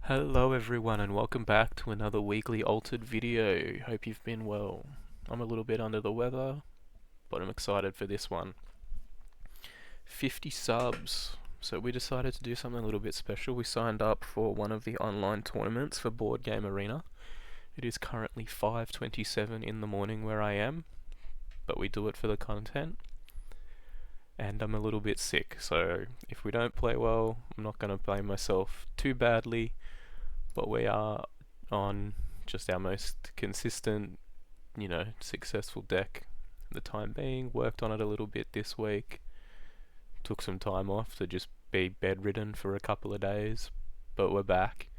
Hello everyone and welcome back to another weekly altered video. Hope you've been well. I'm a little bit under the weather, but I'm excited for this one. 50 subs. So we decided to do something a little bit special. We signed up for one of the online tournaments for Board Game Arena. It is currently 5:27 in the morning where I am, but we do it for the content. And I'm a little bit sick, so if we don't play well, I'm not going to blame myself too badly. But we are on just our most consistent, successful deck for the time being. Worked on it a little bit this week. Took some time off to just be bedridden for a couple of days, but we're back.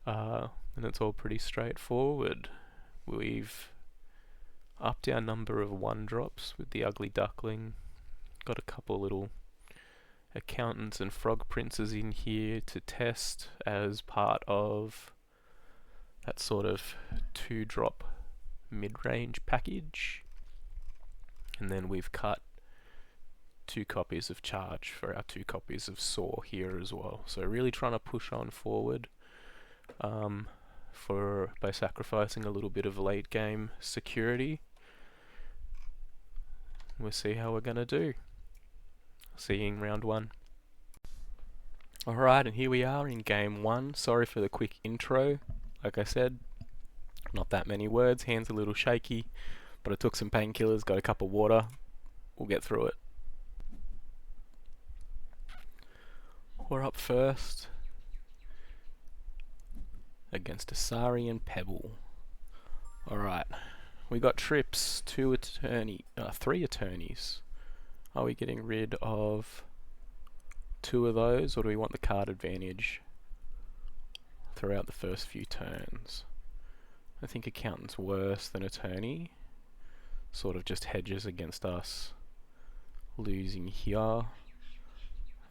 And it's all pretty straightforward. We've upped our number of one drops with the ugly duckling. Got a couple little accountants and frog princes in here to test as part of that sort of 2-drop mid-range package. And then we've cut 2 copies of charge for our 2 copies of saw here as well. So really trying to push on forward by sacrificing a little bit of late game security. We'll see how we're going to do. See you in round 1. Alright, and here we are in game 1. Sorry for the quick intro. Like I said, not that many words, hands a little shaky, but I took some painkillers, got a cup of water. We'll get through it. We're up first against Asari and Pebble. Alright, we got trips, 3 attorneys. Are we getting rid of 2 of those, or do we want the card advantage throughout the first few turns? I think accountant's worse than attorney. Sort of just hedges against us losing here.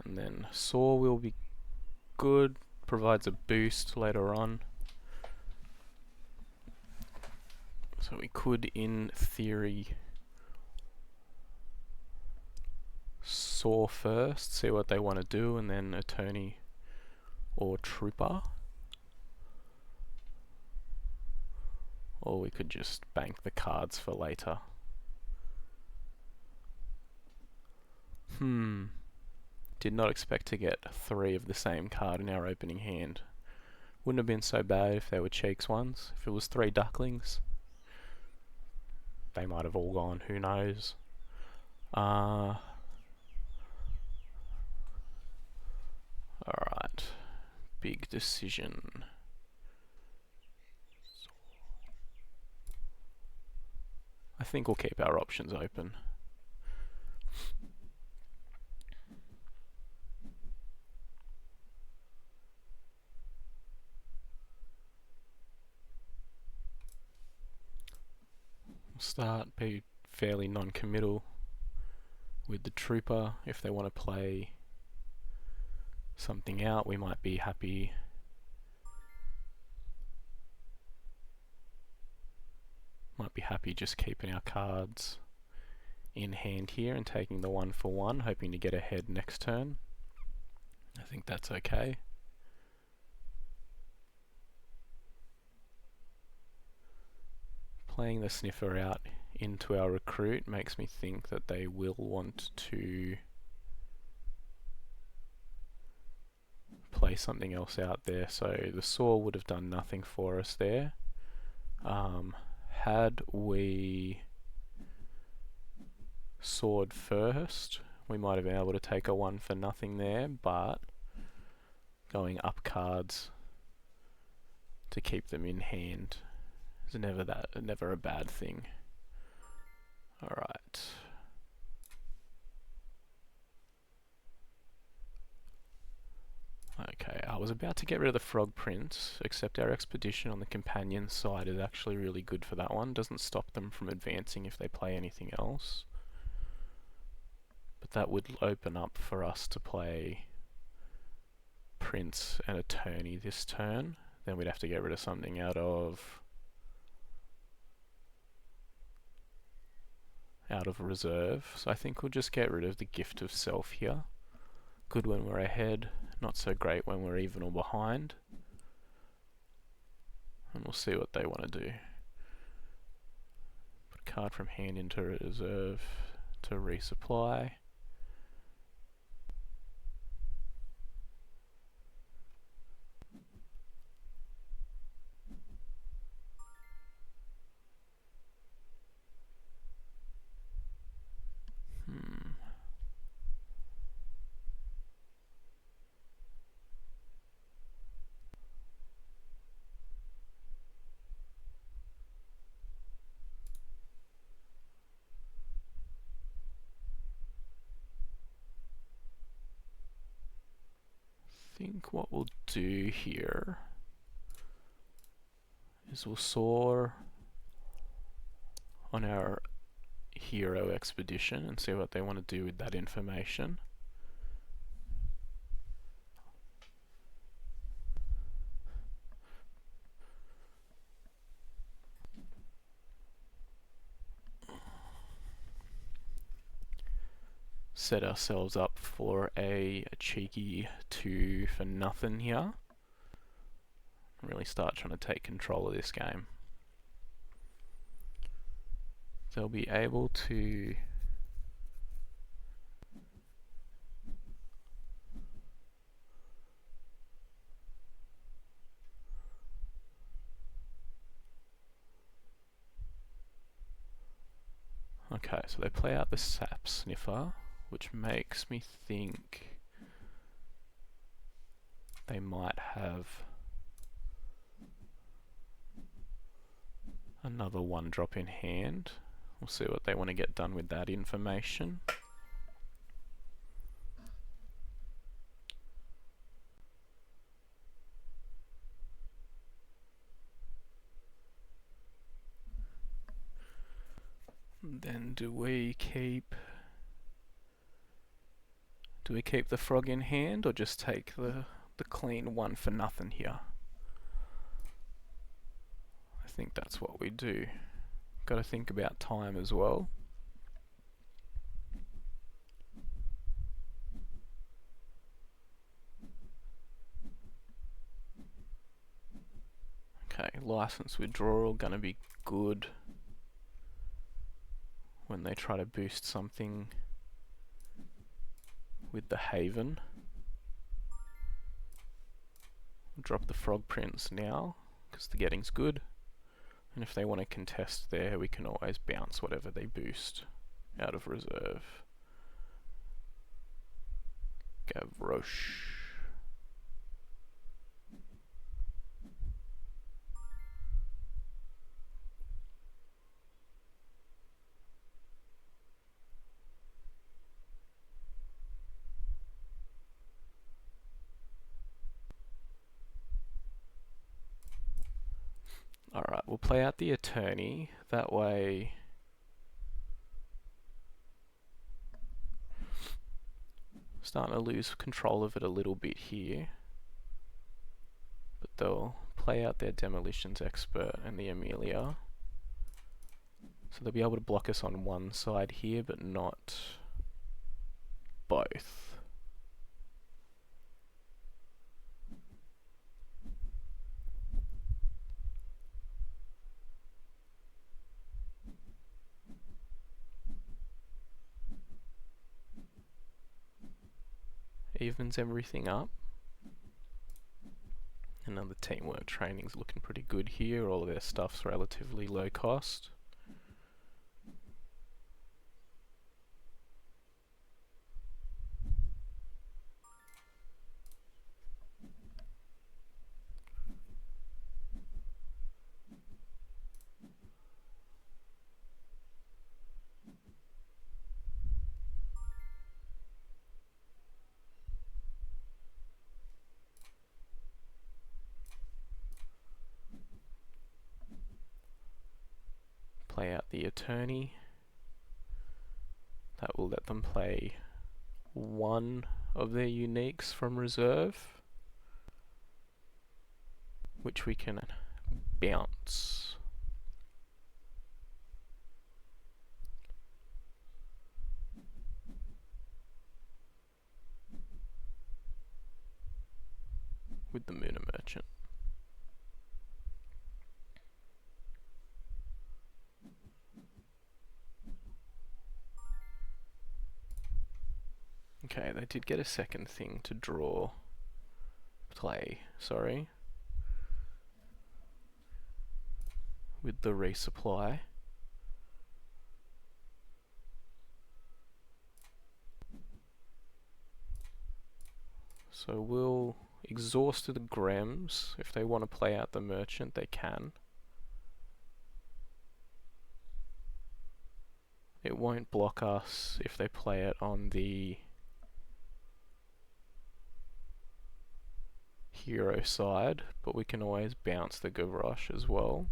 And then saw will be good, provides a boost later on. So we could, in theory, saw first, see what they want to do, and then attorney or trooper. Or we could just bank the cards for later. Did not expect to get 3 of the same card in our opening hand. Wouldn't have been so bad if they were cheeks ones. If it was 3 ducklings, they might have all gone, who knows. Alright, big decision. I think we'll keep our options open. We'll start, be fairly non-committal with the trooper. If they want to play something out, we might be happy just keeping our cards in hand here and taking the 1 for 1, hoping to get ahead next turn. I think that's okay. Playing the sniffer out into our recruit makes me think that they will want to play something else out there, so the saw would have done nothing for us there. Had we sawed first, we might have been able to take a 1 for nothing there, but going up cards to keep them in hand is never a bad thing. Alright. Okay, I was about to get rid of the frog prince, except our expedition on the companion side is actually really good for that one. Doesn't stop them from advancing if they play anything else. But that would open up for us to play prince and attorney this turn. Then we'd have to get rid of something out of reserve. So I think we'll just get rid of the gift of self here. Good when we're ahead, not so great when we're even or behind. and we'll see what they want to do. Put a card from hand into reserve to resupply. I think what we'll do here is we'll soar on our hero expedition and see what they want to do with that information. Set ourselves up for a cheeky 2 for nothing here. Really start trying to take control of this game. They'll be able to okay, so they play out the sap sniffer, which makes me think they might have another 1-drop in hand. We'll see what they want to get done with that information. Then do we keep the frog in hand or just take the clean 1 for nothing here? I think that's what we do. Got to think about time as well. Okay, license withdrawal gonna be good when they try to boost something with the Haven. Drop the frog prince now because the getting's good. And if they want to contest there, we can always bounce whatever they boost out of reserve. Gavroche. Alright, we'll play out the attorney. That way starting to lose control of it a little bit here. But they'll play out their demolitions expert and the Amelia. So they'll be able to block us on one side here, but not both. Evens everything up. Another teamwork training's looking pretty good here. All of their stuff's relatively low cost. Play out the attorney. That will let them play one of their uniques from reserve, which we can bounce. With the Mooner Merchant. Okay, they did get a second thing to draw. Play, sorry. With the resupply. So we'll exhaust the Grems. If they want to play out the merchant, they can. It won't block us if they play it on the hero side, but we can always bounce the Gavroche as well.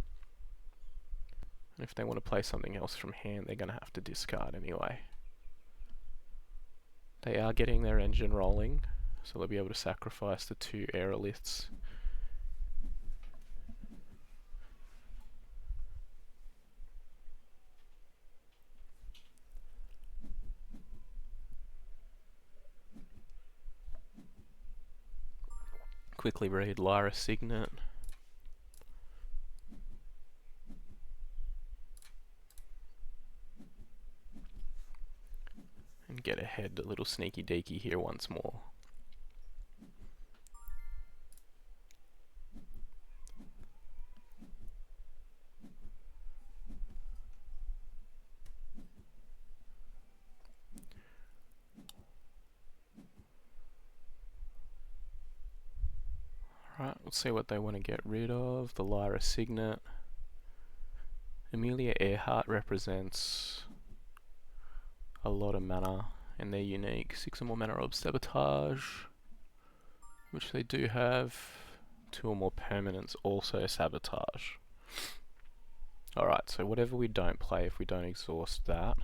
And if they want to play something else from hand, they're going to have to discard anyway. They are getting their engine rolling, so they'll be able to sacrifice the 2 aeroliths. Quickly read Lyra Signet. And get ahead a little sneaky deaky here once more. Alright, we'll see what they want to get rid of. The Lyra Signet. Amelia Earhart represents a lot of mana, and they're unique. 6 or more mana of Sabotage, which they do have. 2 or more permanents, also Sabotage. Alright, so whatever we don't play, if we don't exhaust that,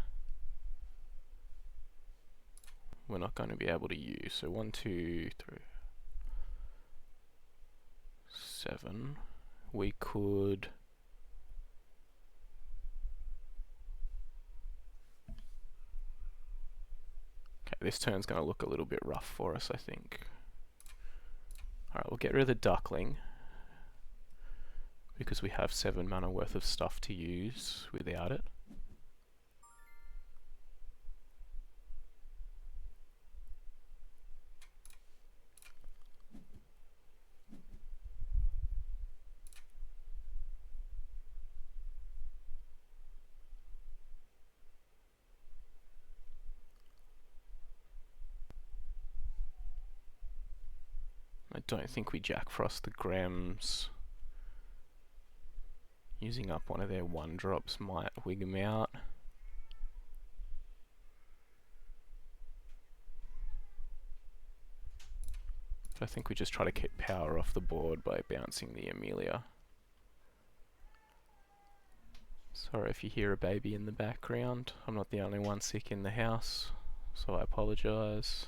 we're not going to be able to use. So 1, 2, 3, 7. We could... Okay, this turn's going to look a little bit rough for us, I think. Alright, we'll get rid of the Duckling, because we have 7 mana worth of stuff to use without it. I don't think we Jack Frost the Grems. Using up one of their 1-drops might wig them out. I think we just try to keep power off the board by bouncing the Amelia. Sorry if you hear a baby in the background. I'm not the only one sick in the house, so I apologise.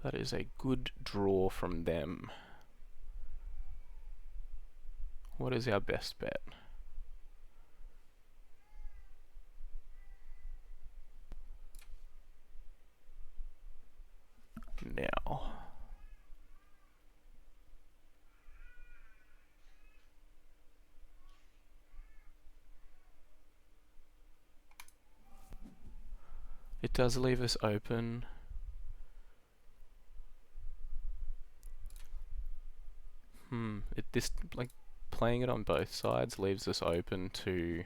That is a good draw from them. What is our best bet? Now. It does leave us open. Like playing it on both sides leaves us open to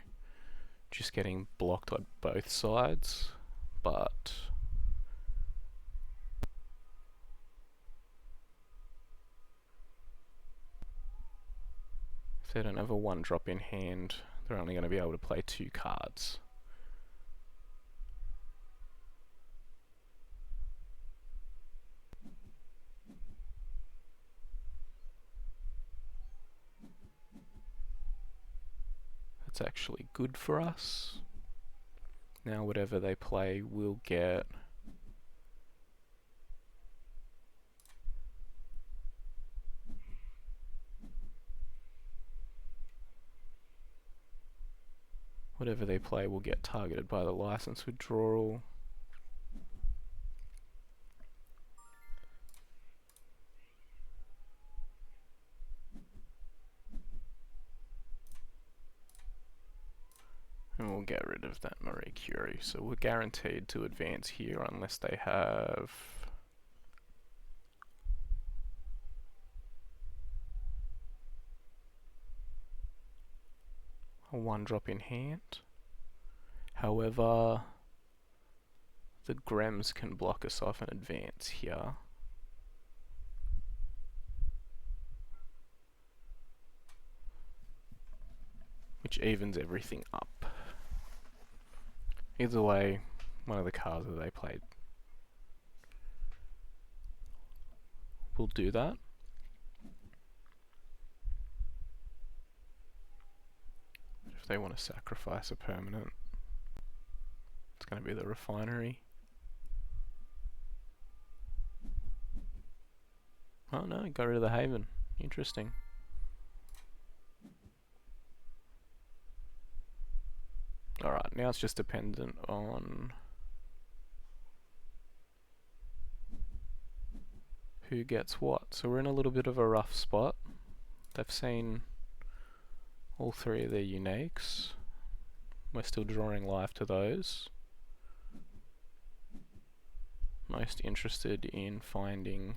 just getting blocked on both sides, but if they don't have a 1-drop in hand, they're only going to be able to play 2 cards. That's actually good for us. Now whatever they play will get Whatever they play will get targeted by the license withdrawal. And we'll get rid of that Marie Curie. So we're guaranteed to advance here unless they have a 1-drop in hand. However, the Grems can block us off and advance here. Which evens everything up. Either way, one of the cards that they played will do that. If they want to sacrifice a permanent, it's going to be the refinery. Oh no, got rid of the Haven. Interesting. Alright, now it's just dependent on who gets what. So we're in a little bit of a rough spot. They've seen all 3 of their uniques. We're still drawing life to those. Most interested in finding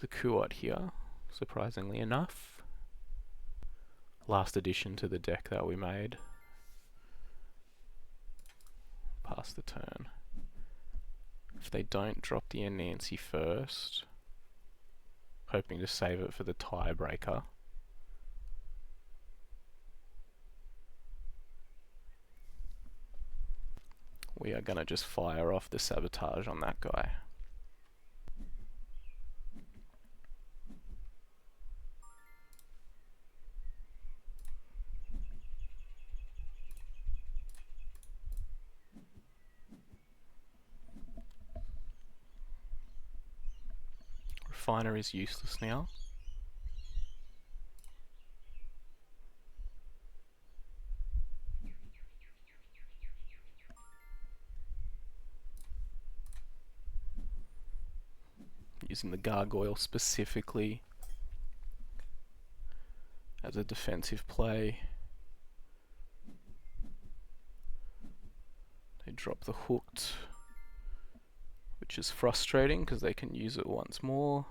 the Kuot here, surprisingly enough. Last addition to the deck that we made. Pass the turn. If they don't drop the Anansi first, hoping to save it for the tiebreaker. We are going to just fire off the sabotage on that guy. Refiner is useless now. Using the Gargoyle specifically as a defensive play. They drop the Hooked, which is frustrating because they can use it once more.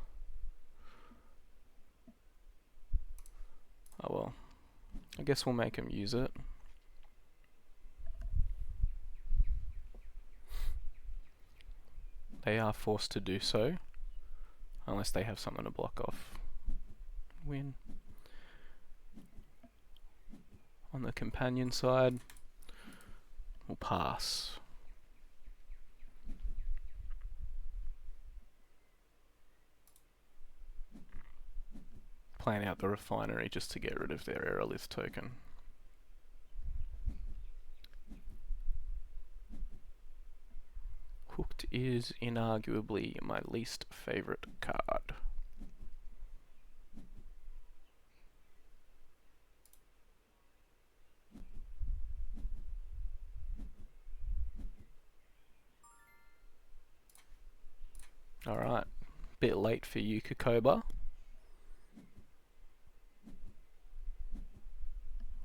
Oh well, I guess we'll make them use it. They are forced to do so, unless they have something to block off. Win. On the companion side, we'll pass. Plan out the refinery just to get rid of their Aerolith token. Hooked is inarguably my least favorite card. Alright, bit late for you, Kokoba.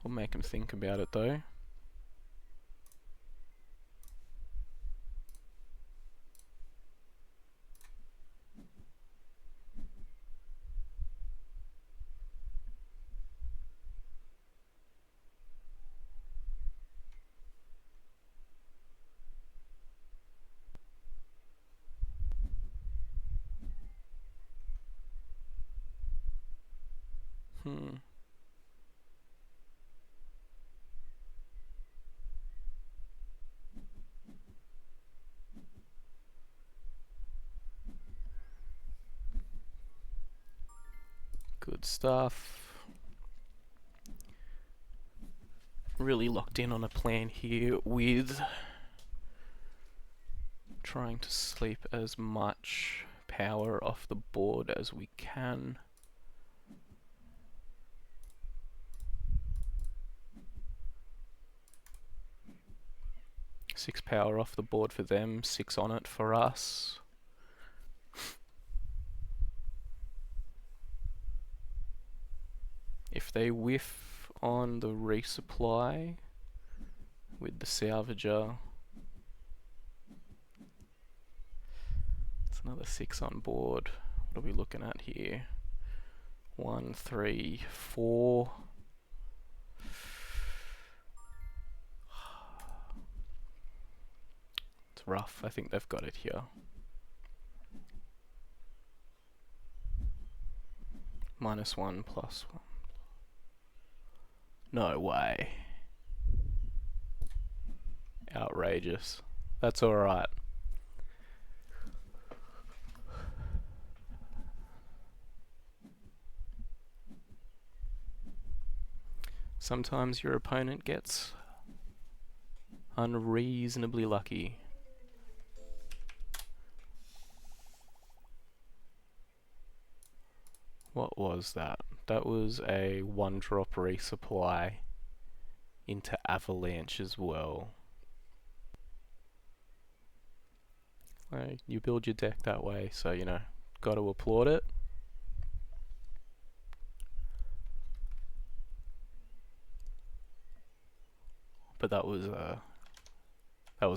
We'll make him think about it though. Good stuff. Really locked in on a plan here with trying to sleep as much power off the board as we can. 6 power off the board for them, 6 on it for us. If they whiff on the resupply with the salvager, it's another 6 on board. What are we looking at here? 1, 3, 4. It's rough. I think they've got it here. -1, +1. No way. Outrageous. That's alright. Sometimes your opponent gets unreasonably lucky. What was that? That was a 1-drop resupply into Avalanche as well. You build your deck that way, so you know, gotta applaud it. But that was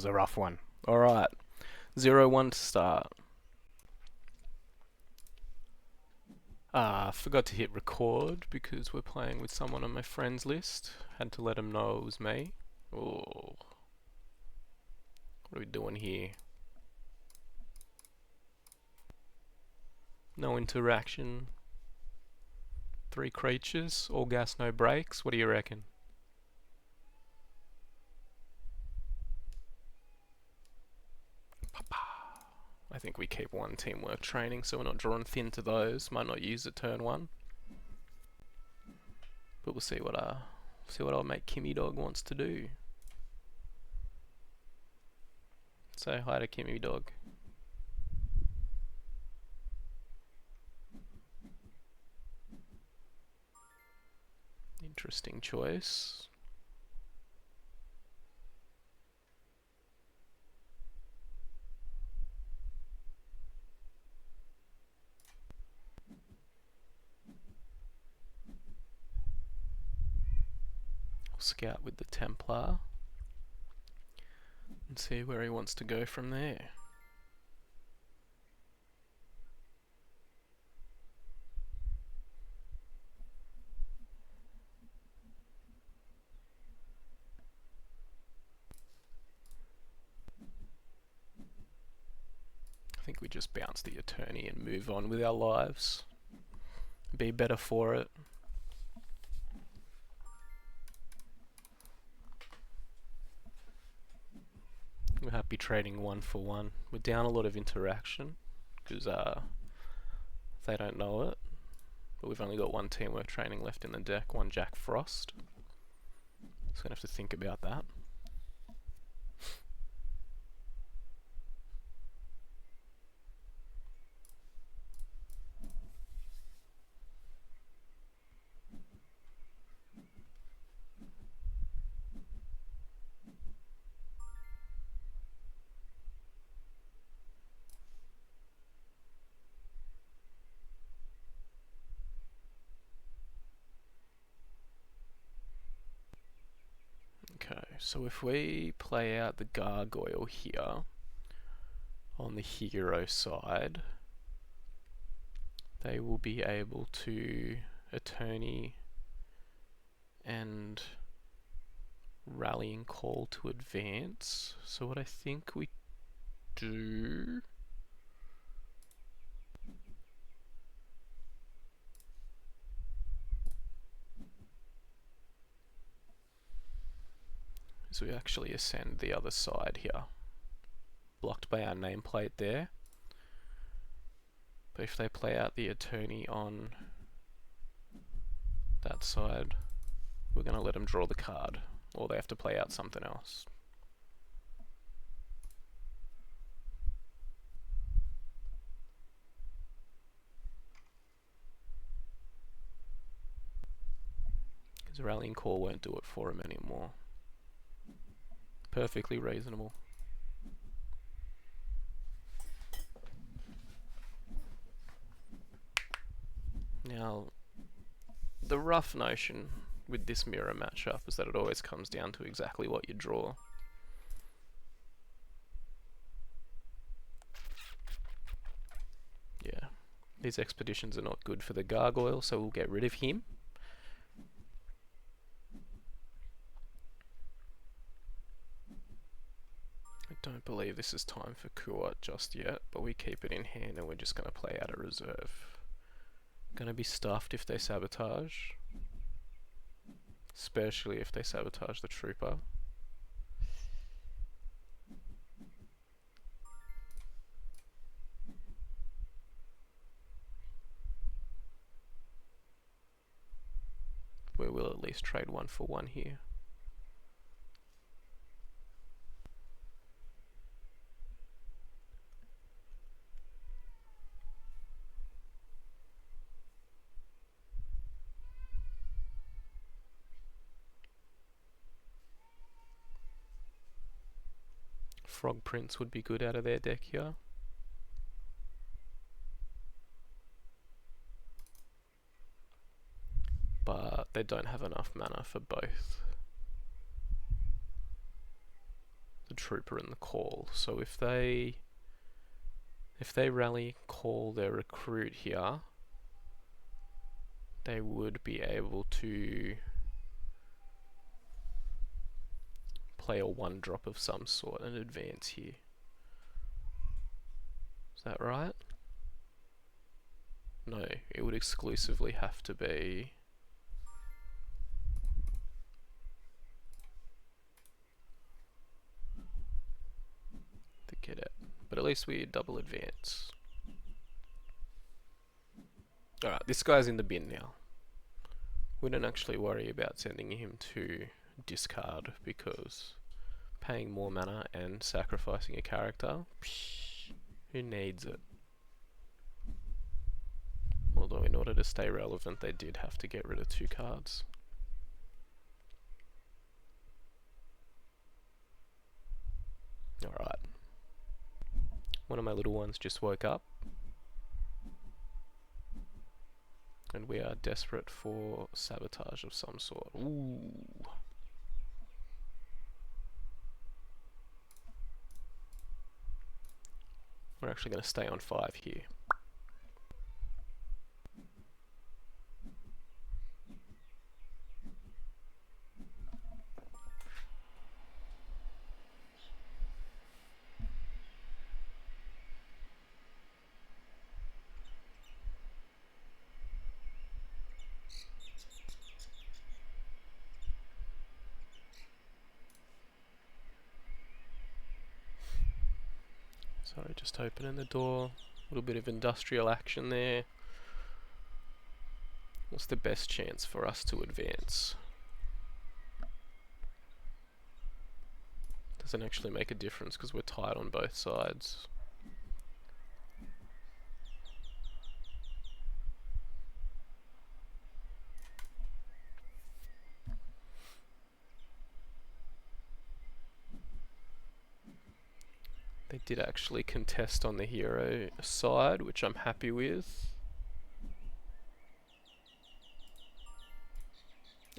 a rough one. Alright, 0-1 to start. Forgot to hit record because we're playing with someone on my friends list. Had to let them know it was me. Oh, what are we doing here? No interaction. 3 creatures, all gas, no brakes. What do you reckon? I think we keep 1 teamwork training so we're not drawing thin to those. Might not use it turn 1. But we'll see what our mate Kimmy Dog wants to do. Say hi to Kimmy Dog. Interesting choice. Scout with the Templar and see where he wants to go from there. I think we just bounce the attorney and move on with our lives. Be better for it. We're happy trading 1 for 1. We're down a lot of interaction because they don't know it. But we've only got 1 teamwork training left in the deck, 1 Jack Frost. So gonna have to think about that. Okay, so if we play out the Gargoyle here on the hero side, they will be able to Attorney and Rallying Call to advance. So what I think we do is we actually ascend the other side here. Blocked by our nameplate there. But if they play out the Attorney on that side, we're going to let them draw the card. Or they have to play out something else. Because Rallying Call won't do it for him anymore. Perfectly reasonable. Now, the rough notion with this mirror matchup is that it always comes down to exactly what you draw. Yeah, these expeditions are not good for the gargoyle, so we'll get rid of him. I don't believe this is time for Kuat just yet, but we keep it in hand and we're just going to play out a reserve. Going to be stuffed if they sabotage, especially if they sabotage the trooper. We will at least trade 1 for 1 here. Frog Prince would be good out of their deck here. But they don't have enough mana for both the trooper and the call. So if they rally call their recruit here, they would be able to play a 1-drop of some sort and advance here. Is that right? No, it would exclusively have to be the cadet. But at least we double advance. Alright, this guy's in the bin now. We don't actually worry about sending him to discard because paying more mana and sacrificing a character, who needs it? Although in order to stay relevant they did have to get rid of 2 cards. Alright. One of my little ones just woke up. And we are desperate for sabotage of some sort. Ooh. We're actually going to stay on 5 here. Sorry, just opening the door. A little bit of industrial action there. What's the best chance for us to advance? Doesn't actually make a difference because we're tied on both sides. They did actually contest on the hero side, which I'm happy with.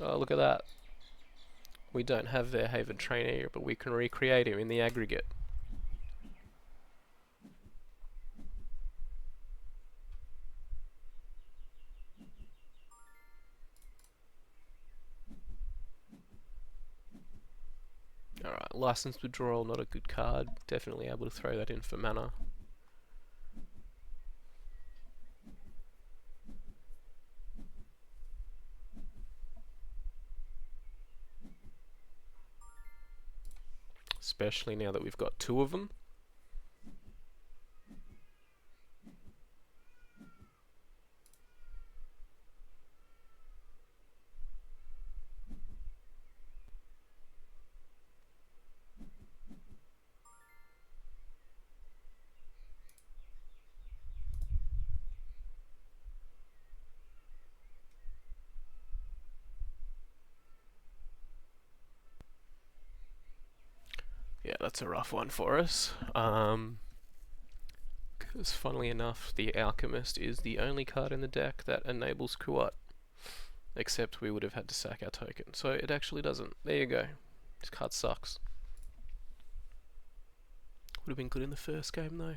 Oh, look at that. We don't have their Haven trainer, but we can recreate him in the aggregate. Alright, Licensed Withdrawal, not a good card. Definitely able to throw that in for mana. Especially now that we've got 2 of them. Yeah, that's a rough one for us. Because funnily enough, the Alchemist is the only card in the deck that enables Kuat. Except we would have had to sack our token. So it actually doesn't. There you go. This card sucks. Would have been good in the first game though.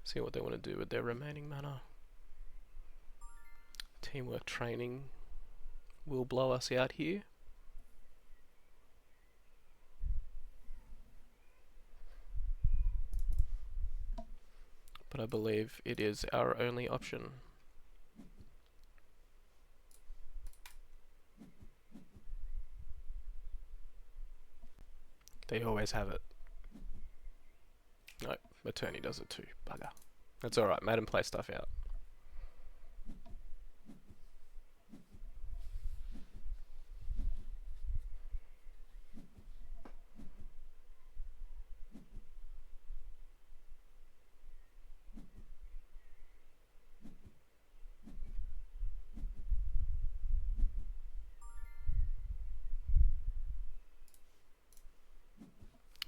See what they want to do with their remaining mana. Teamwork training will blow us out here. But I believe it is our only option. They always have it. No, Attorney does it too. Bugger. That's alright, made him play stuff out.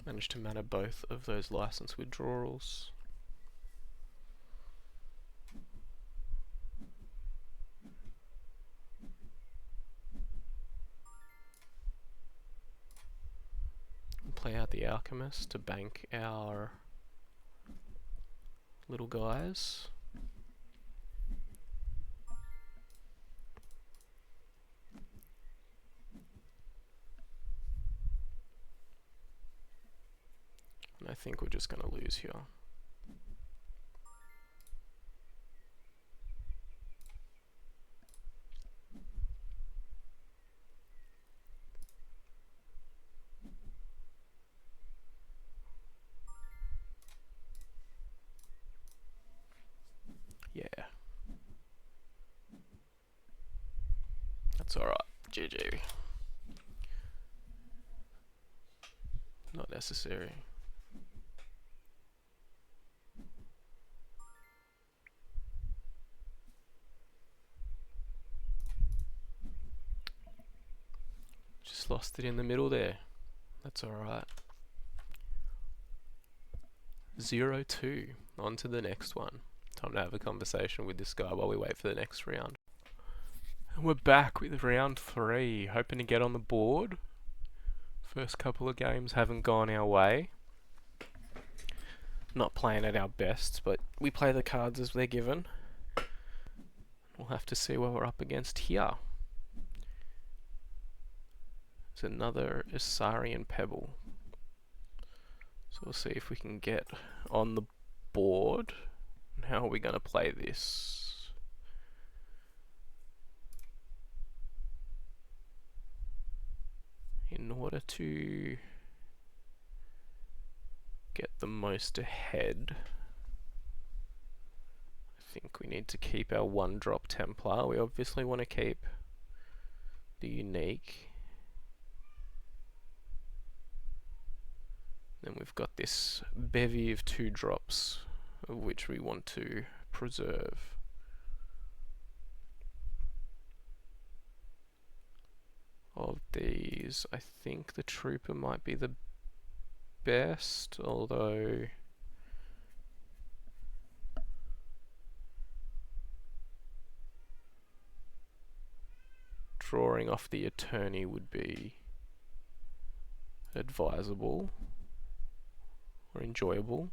Managed to mana both of those license withdrawals. Play out the Alchemist to bank our little guys. And I think we're just going to lose here. Yeah. That's alright. GG. Not necessary. Just lost it in the middle there. That's alright. 0-2. On to the next one. Time to have a conversation with this guy while we wait for the next round. And we're back with round 3. Hoping to get on the board. First couple of games haven't gone our way. Not playing at our best, but we play the cards as they're given. We'll have to see what we're up against here. It's another Isarian Pebble. So we'll see if we can get on the board. And how are we going to play this? In order to get the most ahead, I think we need to keep our 1-drop Templar. We obviously want to keep the unique. Then we've got this bevy of 2-drops, of which we want to preserve. Of these, I think the Trooper might be the best, although drawing off the Attorney would be advisable or enjoyable.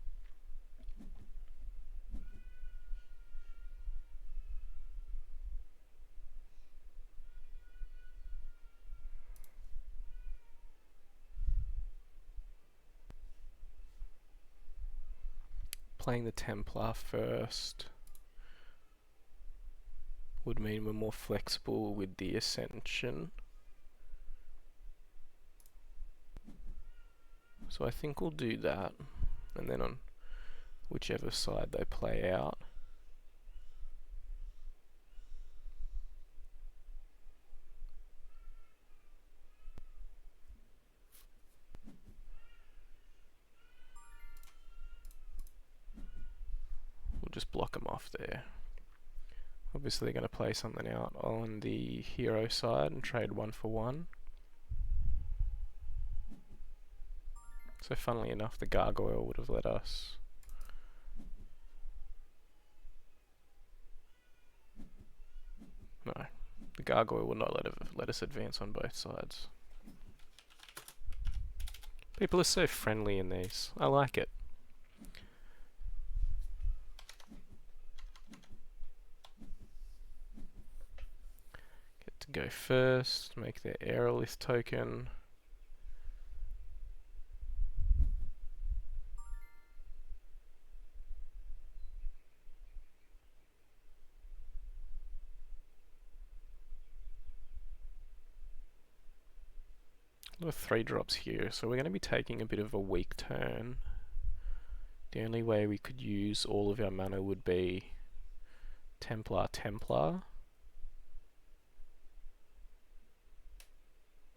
Playing the Templar first would mean we're more flexible with the ascension. So I think we'll do that, and then on whichever side they play out, we'll just block them off there. Obviously they're going to play something out on the hero side and trade 1 for 1. So funnily enough, the gargoyle would have let us. No, the gargoyle will not let us advance on both sides. People are so friendly in these. I like it. Get to go first, make their aerolith token. A lot of 3 drops here, so we're going to be taking a bit of a weak turn. The only way we could use all of our mana would be Templar, Templar.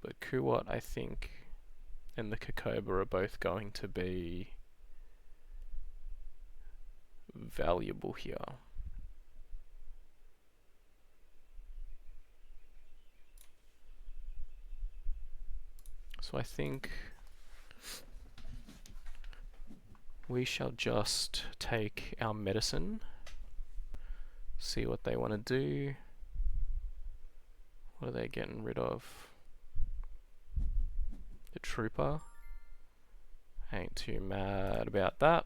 But Kuwat, I think, and the Kokoba are both going to be valuable here. So I think we shall just take our medicine, see what they want to do. What are they getting rid of? The trooper. Ain't too mad about that.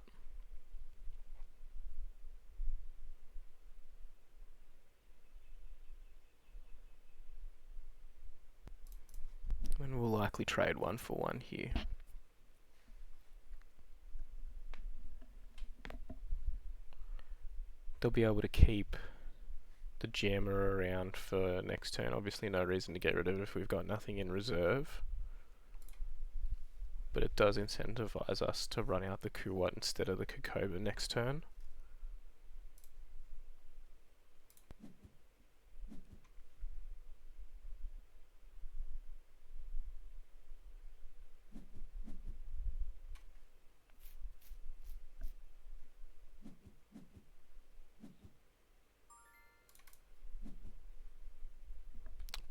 And we'll likely trade 1 for 1 here. They'll be able to keep the jammer around for next turn. Obviously no reason to get rid of it if we've got nothing in reserve. But it does incentivize us to run out the Kuwat instead of the Kokoba next turn.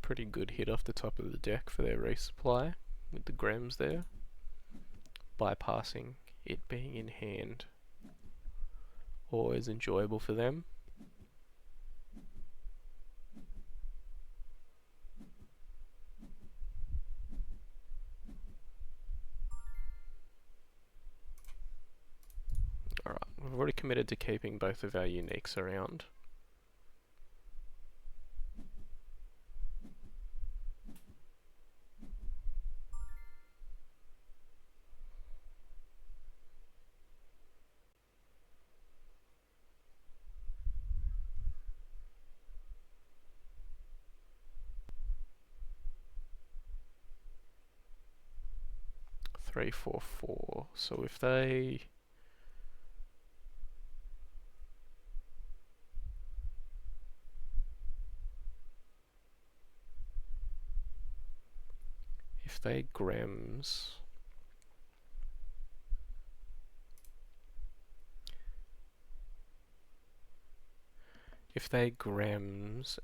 Pretty good hit off the top of the deck for their resupply with the Grems there, bypassing it being in hand. Always enjoyable for them. Alright, we've already committed to keeping both of our uniques around. Three, 4, 4. So if they Grems,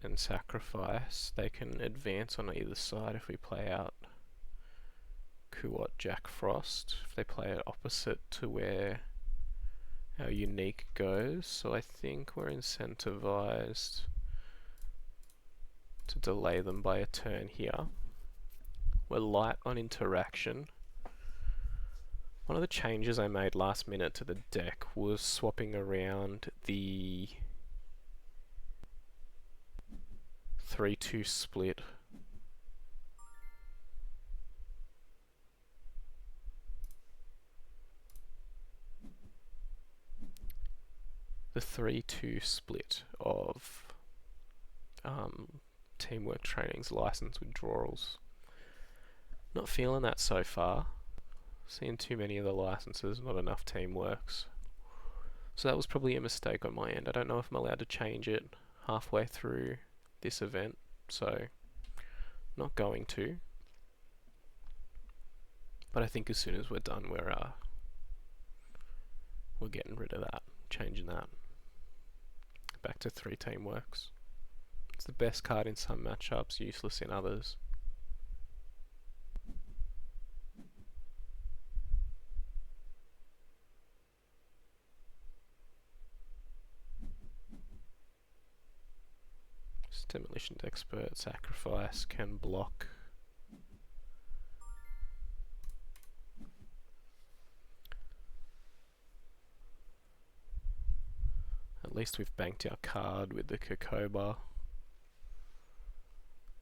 and sacrifice, they can advance on either side if we play out Kuwat, Jack Frost. If they play it opposite to where our unique goes, so I think we're incentivized to delay them by a turn here. We're light on interaction. One of the changes I made last minute to the deck was swapping around the 3-2 split. The 3-2 split of teamwork trainings, license withdrawals. Not feeling that so far. Seeing too many of the licenses, not enough teamworks. So that was probably a mistake on my end. I don't know if I'm allowed to change it halfway through this event, so not going to. But I think as soon as we're done, we're getting rid of that, changing that. Back to 3 teamworks. It's the best card in some matchups, useless in others. Demolition expert, sacrifice, can block. At least we've banked our card with the Kokoba.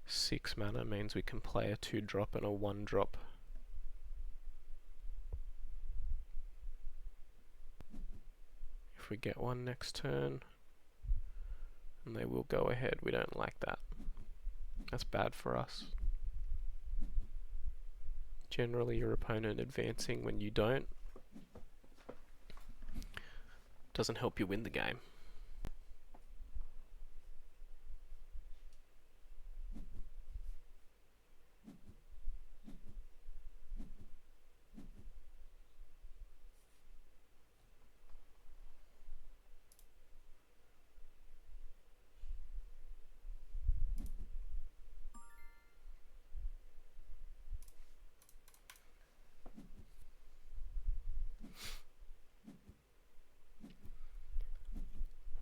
6 mana means we can play a 2-drop and a 1-drop. If we get one next turn, and they will go ahead. We don't like that. That's bad for us. Generally, your opponent advancing when you don't doesn't help you win the game.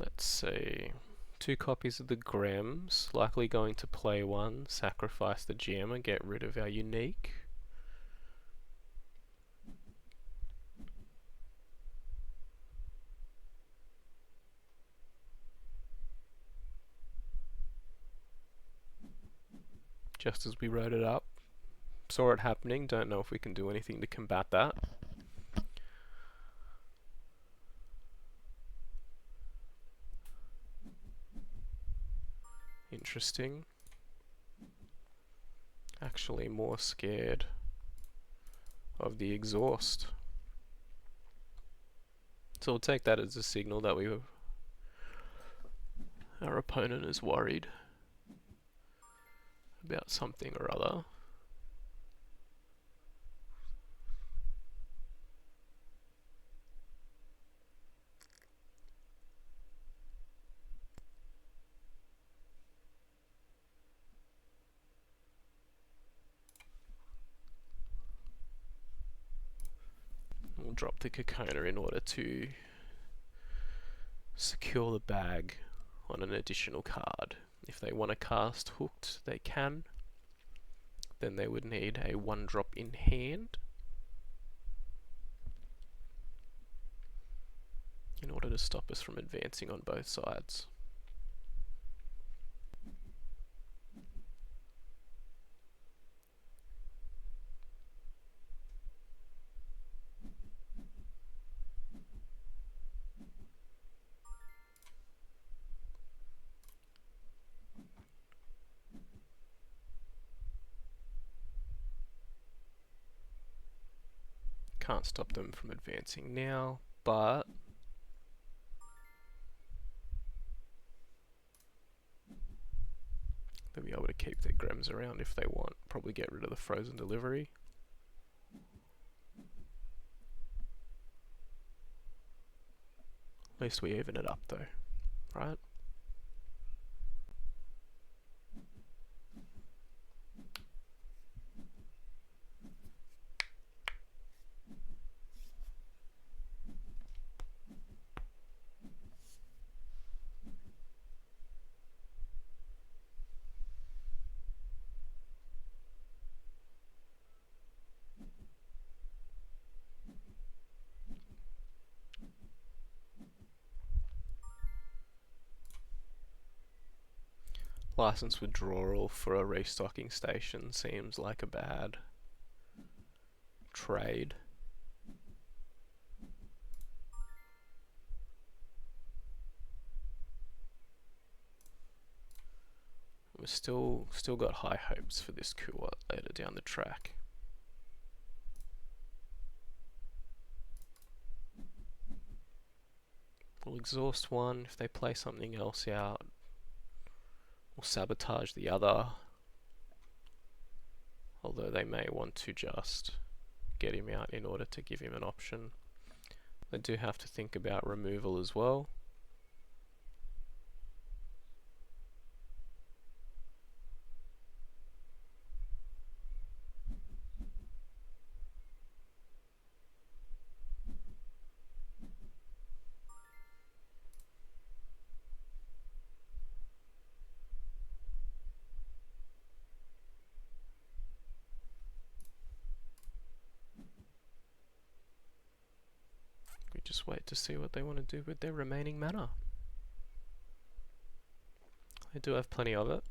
Let's see. 2 copies of the Grems, likely going to play 1, sacrifice the gem and get rid of our unique. Just as we wrote it up. Saw it happening, don't know if we can do anything to combat that. Interesting. Actually more scared of the exhaust. So we'll take that as a signal that our opponent is worried about something or other. We'll drop the Kokona in order to secure the bag on an additional card. If they want to cast Hooked, they can. Then they would need a 1-drop in hand in order to stop us from advancing on both sides. Can't stop them from advancing now, but they'll be able to keep their Grems around if they want. Probably get rid of the frozen delivery. At least we even it up though, right? License withdrawal for a restocking station seems like a bad trade. We've still got high hopes for this Kuwat later down the track. We'll exhaust one. If they play something else out, we'll sabotage the other. Although they may want to just get him out in order to give him an option. They do have to think about removal as well. We just wait to see what they want to do with their remaining mana. They do have plenty of it.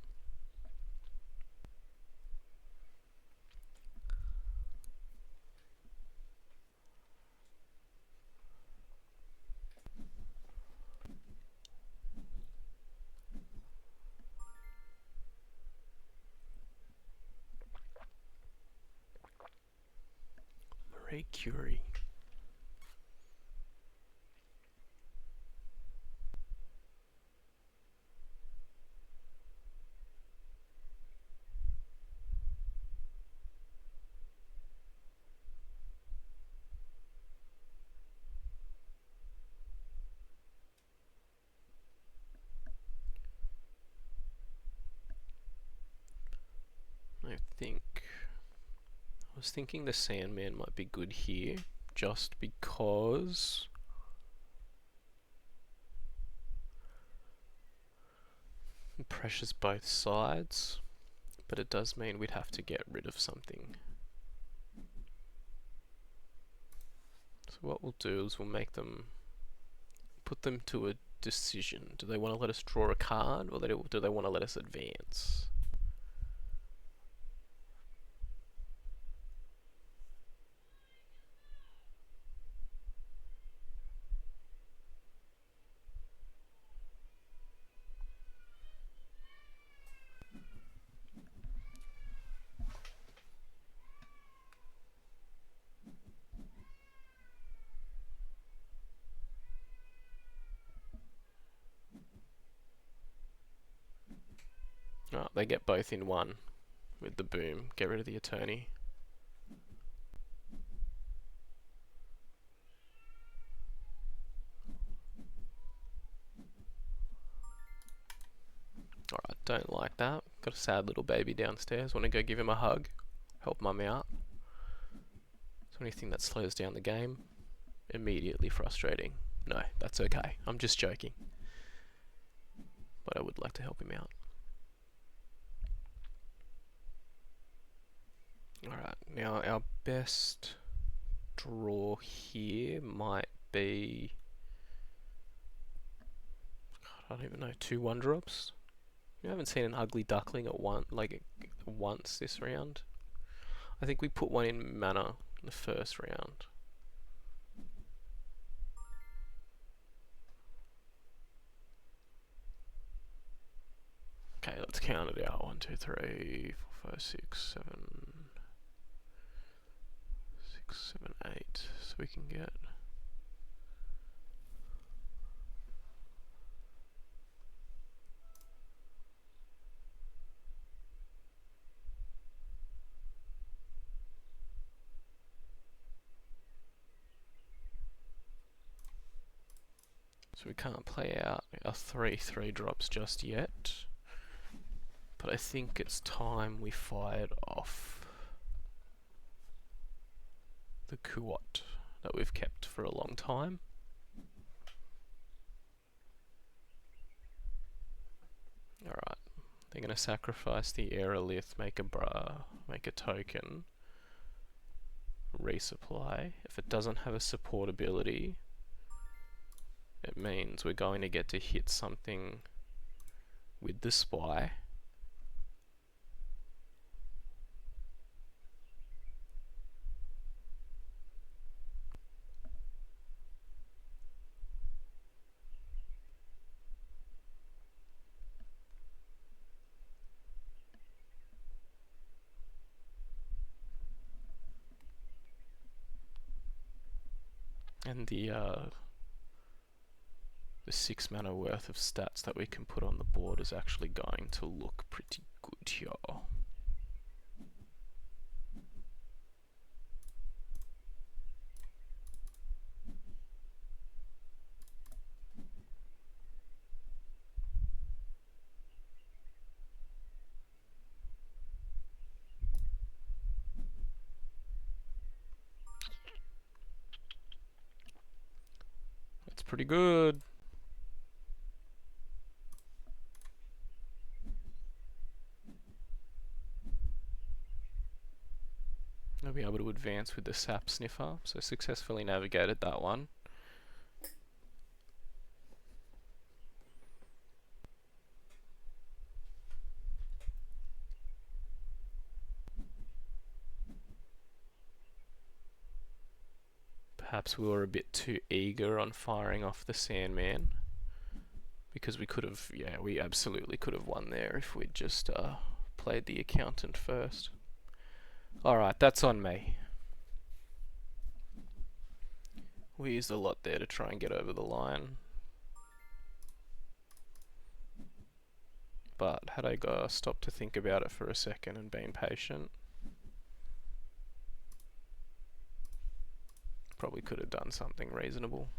Marie Curie. I was thinking the Sandman might be good here, just because it pressures both sides, but it does mean we'd have to get rid of something. So what we'll do is we'll make them, put them to a decision. Do they want to let us draw a card, or do they want to let us advance? Oh, they get both in one with the boom. Get rid of the attorney. Alright, don't like that. Got a sad little baby downstairs. Want to go give him a hug? Help mum out. So anything that slows down the game, immediately frustrating. No, that's okay. I'm just joking. But I would like to help him out. Alright, now our best draw here might be, God, I don't even know, 2 1-drops. You haven't seen an ugly duckling at once this round. I think we put one in mana in the first round. Okay, let's count it out. 1, 2, 3, 4, 5, 6, 7, 6, 7, 8. So we can get. So we can't play out our 3 3-drops just yet. But I think it's time we fired off the Kuwat that we've kept for a long time. Alright, they're going to sacrifice the aerolith, make a token, resupply. If it doesn't have a support ability, it means we're going to get to hit something with the spy. And the 6 mana worth of stats that we can put on the board is actually going to look pretty good here. That's pretty good. I'll be able to advance with the sap sniffer, so successfully navigated that one. Perhaps we were a bit too eager on firing off the Sandman, because we could have, yeah, we absolutely could have won there if we'd just played the accountant first. Alright, that's on me. We used a lot there to try and get over the line. But had I stopped to think about it for a second and been patient, probably could have done something reasonable.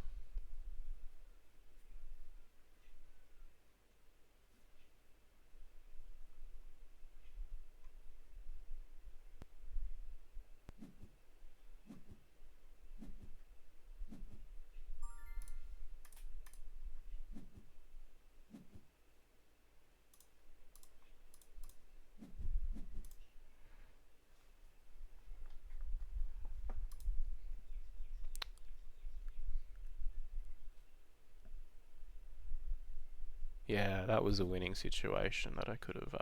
Yeah, that was a winning situation that I could have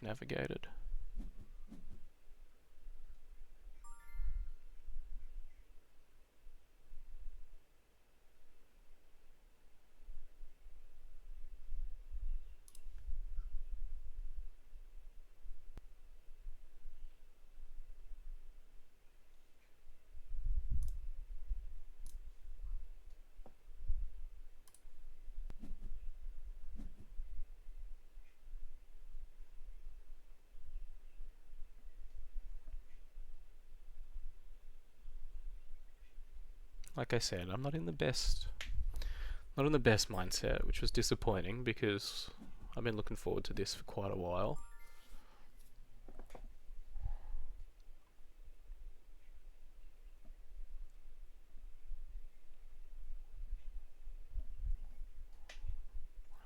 navigated. Like I said, I'm not in the best mindset, which was disappointing because I've been looking forward to this for quite a while.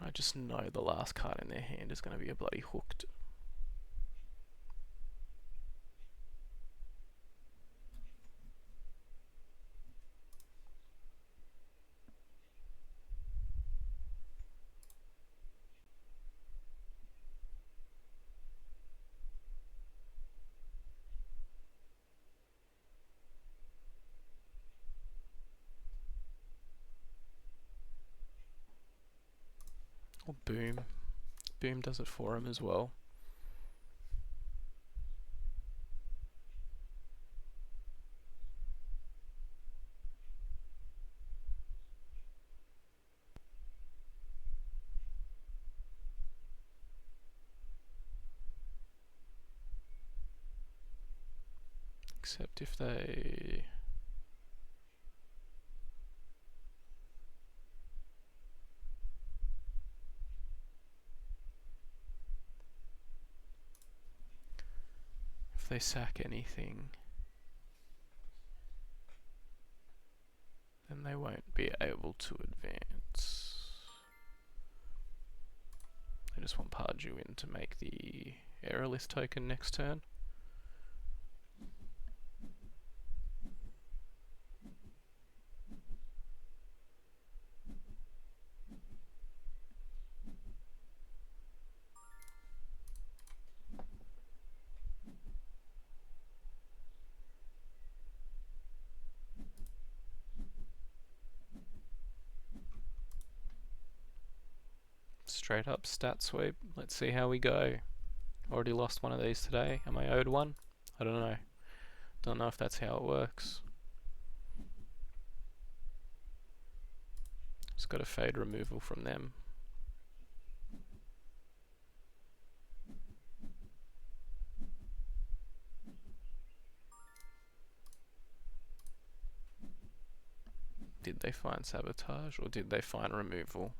I just know the last card in their hand is going to be a bloody hooked. Or boom. Boom does it for him as well. Except if they... if they sack anything, then they won't be able to advance. I just want Pardew in to make the Aerolith token next turn. Straight up stat sweep. Let's see how we go. Already lost one of these today. Am I owed one? I don't know. Don't know if that's how it works. It's got a fade removal from them. Did they find sabotage or did they find removal?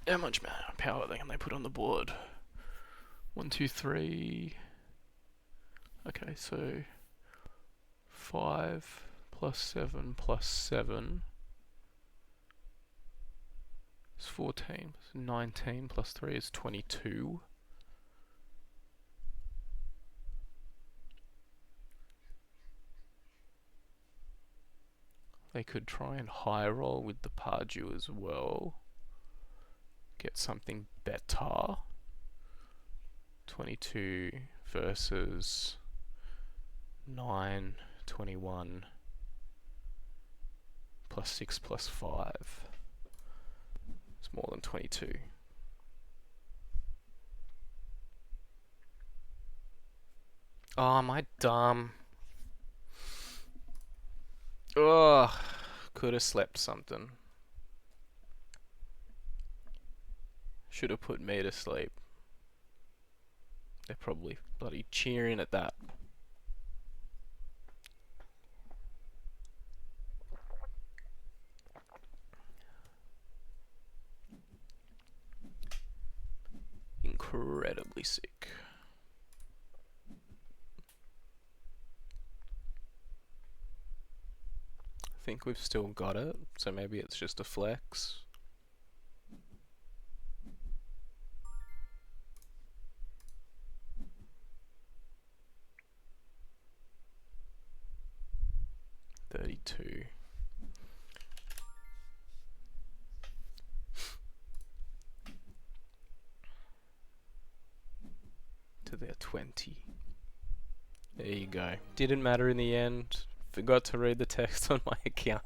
How much power can they put on the board? 1, 2, 3. Okay, so 5 plus 7 plus 7 is 14. 19 plus 3 is 22. They could try and high roll with the Pardew as well. Get something better. 22 versus 9, 21 plus 6 plus 5. It's more than 22. Oh, am I dumb? Ugh, could have slept something. Should have put me to sleep. They're probably bloody cheering at that. Incredibly sick. I think we've still got it, so maybe it's just a flex. $32. To their 20. There you go. Didn't matter in the end. Forgot to read the text on my account.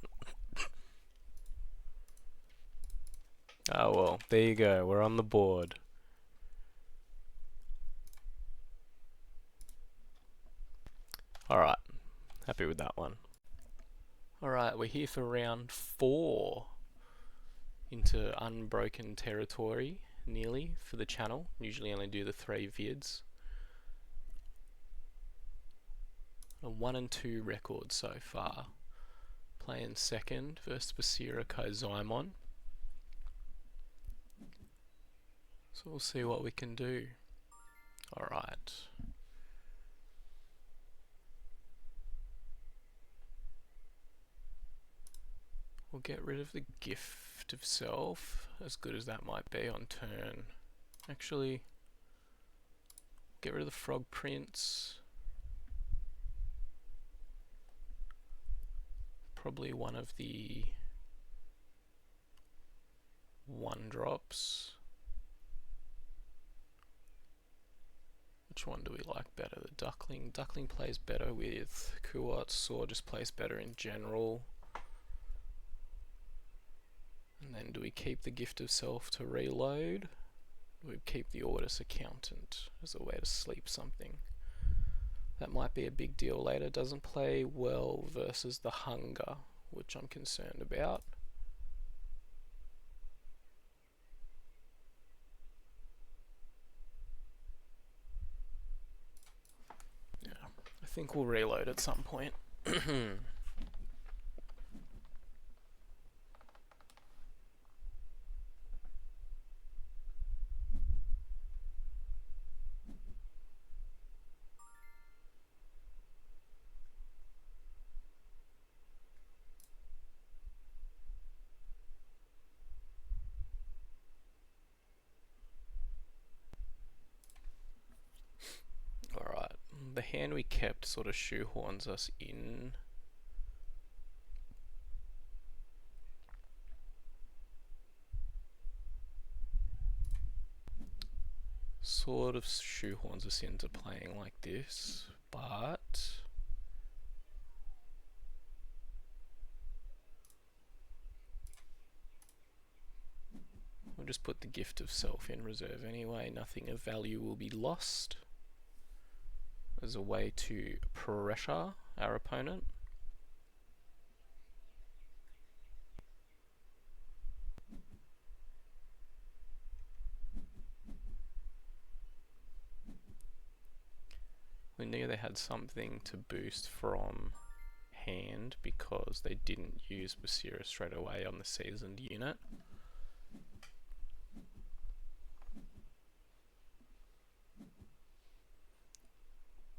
Oh well, there you go. We're on the board. Alright. Happy with that one. Alright, we're here for round 4. Into unbroken territory, nearly, for the channel. Usually only do the 3 vids. A 1 and 2 record so far. Playing second versus Basira Kozaimon. So we'll see what we can do. Alright. We'll get rid of the gift of self, as good as that might be on turn. Actually, get rid of the frog prince. Probably one of the 1-drops. Which one do we like better? The duckling. Duckling plays better with Kuat. Saw just plays better in general. And then do we keep the gift of self to reload? Do we keep the Ordis Accountant as a way to sleep something? That might be a big deal later. Doesn't play well versus the hunger, which I'm concerned about. Yeah, I think we'll reload at some point. Alright, the hand we kept sort of shoehorns us in. Sort of shoehorns us into playing like this, but We'll just put the gift of self in reserve anyway. Nothing of value will be lost. As a way to pressure our opponent. We knew they had something to boost from hand because they didn't use Basira straight away on the seasoned unit.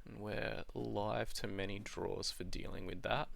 And we're live to many draws for dealing with that.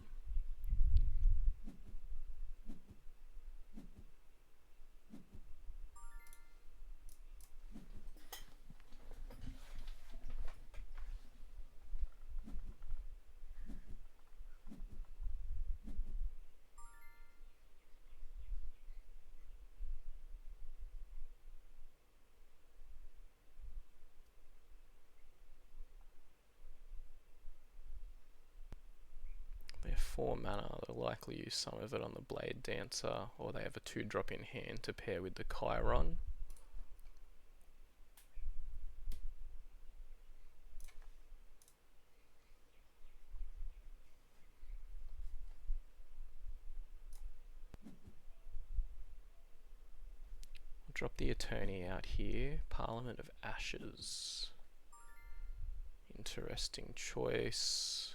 They're 4 mana, they'll likely use some of it on the Blade Dancer, or they have a 2-drop in hand to pair with the Chiron. We'll drop the Attorney out here. Parliament of Ashes. Interesting choice.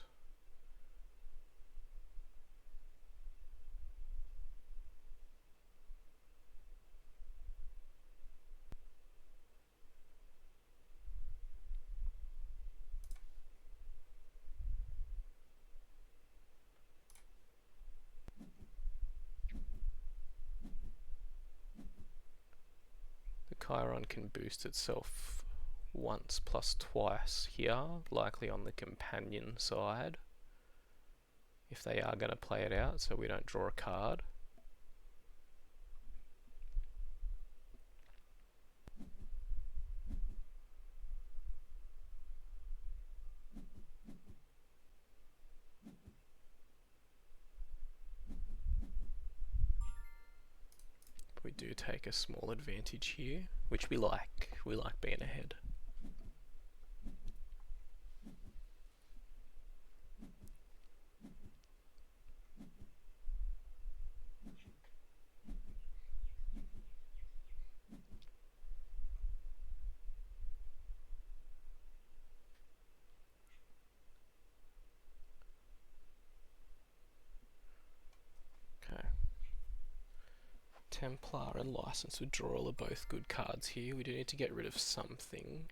Chiron can boost itself once plus twice here, likely on the companion side, if they are going to play it out so we don't draw a card. We do take a small advantage here, which we like. We like being ahead. Templar and License Withdrawal are both good cards here. We do need to get rid of something.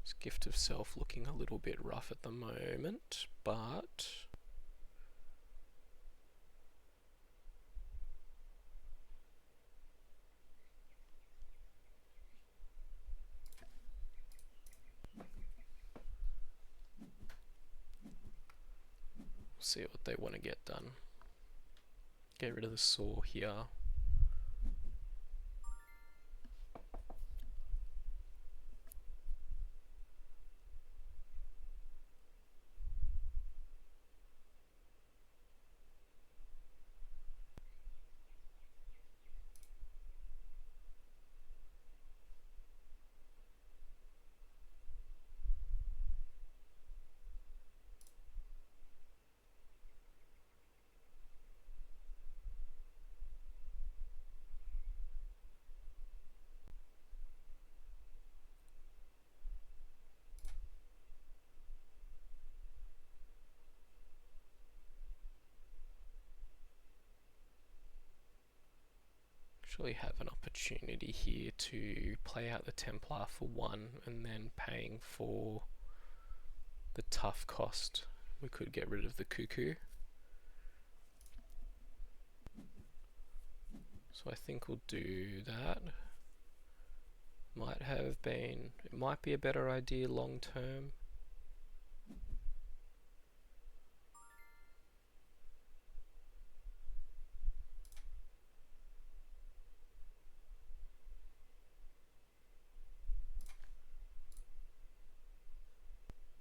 This Gift of Self looking a little bit rough at the moment, but see what they want to get done. Get rid of the saw here. Actually have an opportunity here to play out the Templar for 1 and then paying for the tough cost. We could get rid of the Cuckoo. So I think we'll do that. It might be a better idea long term.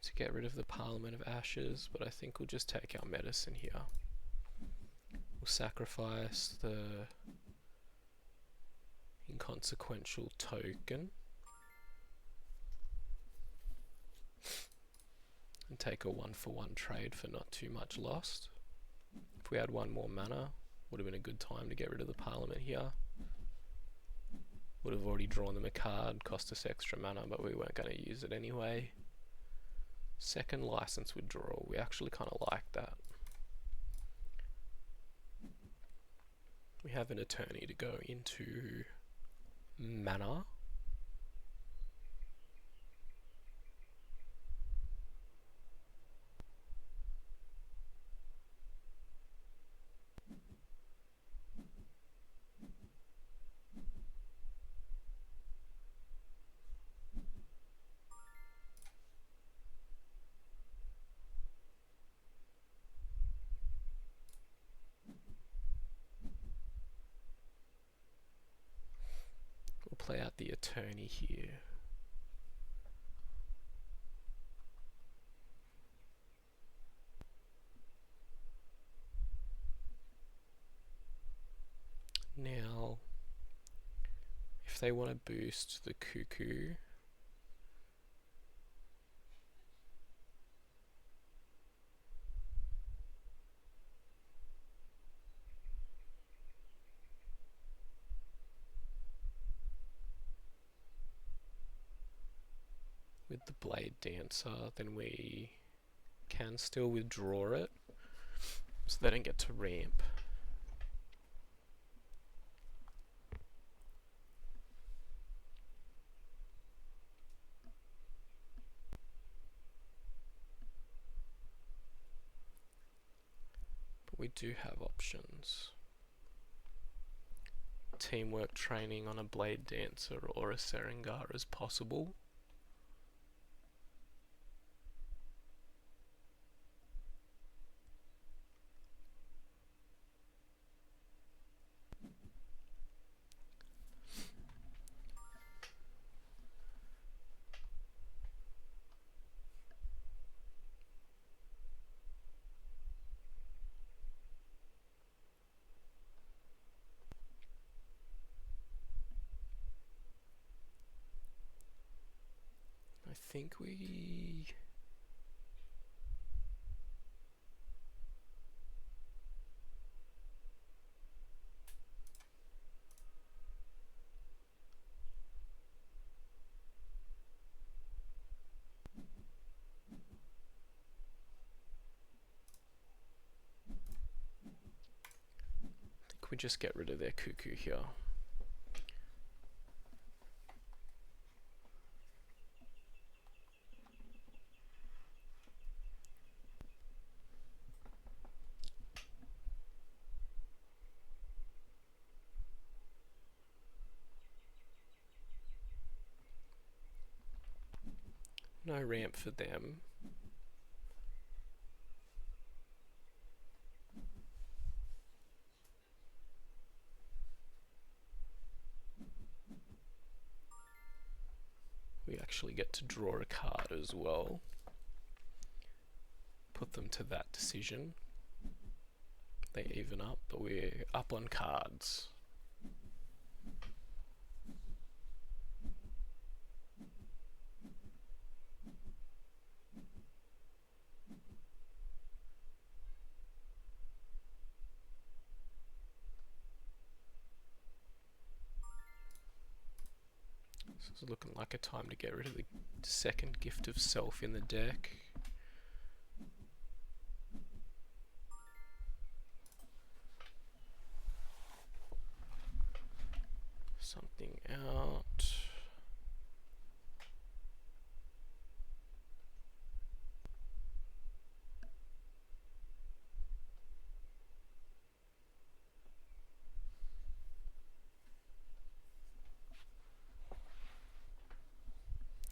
To get rid of the Parliament of Ashes, but I think we'll just take our medicine here. We'll sacrifice the inconsequential token and take a 1-for-1 trade for not too much lost. If we had one more mana, would have been a good time to get rid of the Parliament here. Would have already drawn them a card, cost us extra mana, but we weren't going to use it anyway. Second license withdrawal, we actually kind of like that. We have an attorney to go into mana. We'll play out the attorney here. Now, if they want to boost the cuckoo, with the Blade Dancer, then we can still withdraw it, so they don't get to ramp. But we do have options. Teamwork training on a Blade Dancer or a Serengar is possible. I think we... we just get rid of their cuckoo here. No ramp for them. We actually get to draw a card as well. Put them to that decision. They even up, but we're up on cards. This is looking like a time to get rid of the second gift of self in the deck. Something out.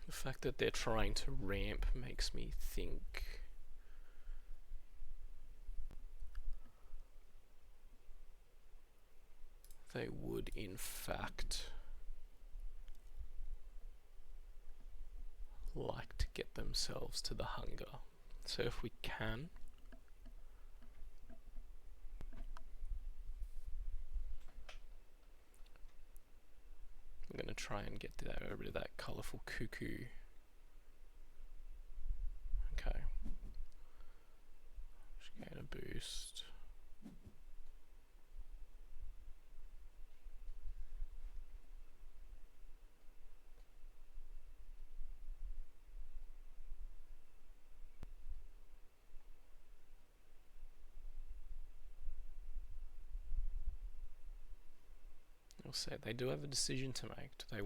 The fact that they're trying to ramp makes me think they would in fact like to get themselves to the hunger. So if we can, going to try and get rid of that colourful cuckoo. Okay. Just gain a boost. I'll say they do have a decision to make. Do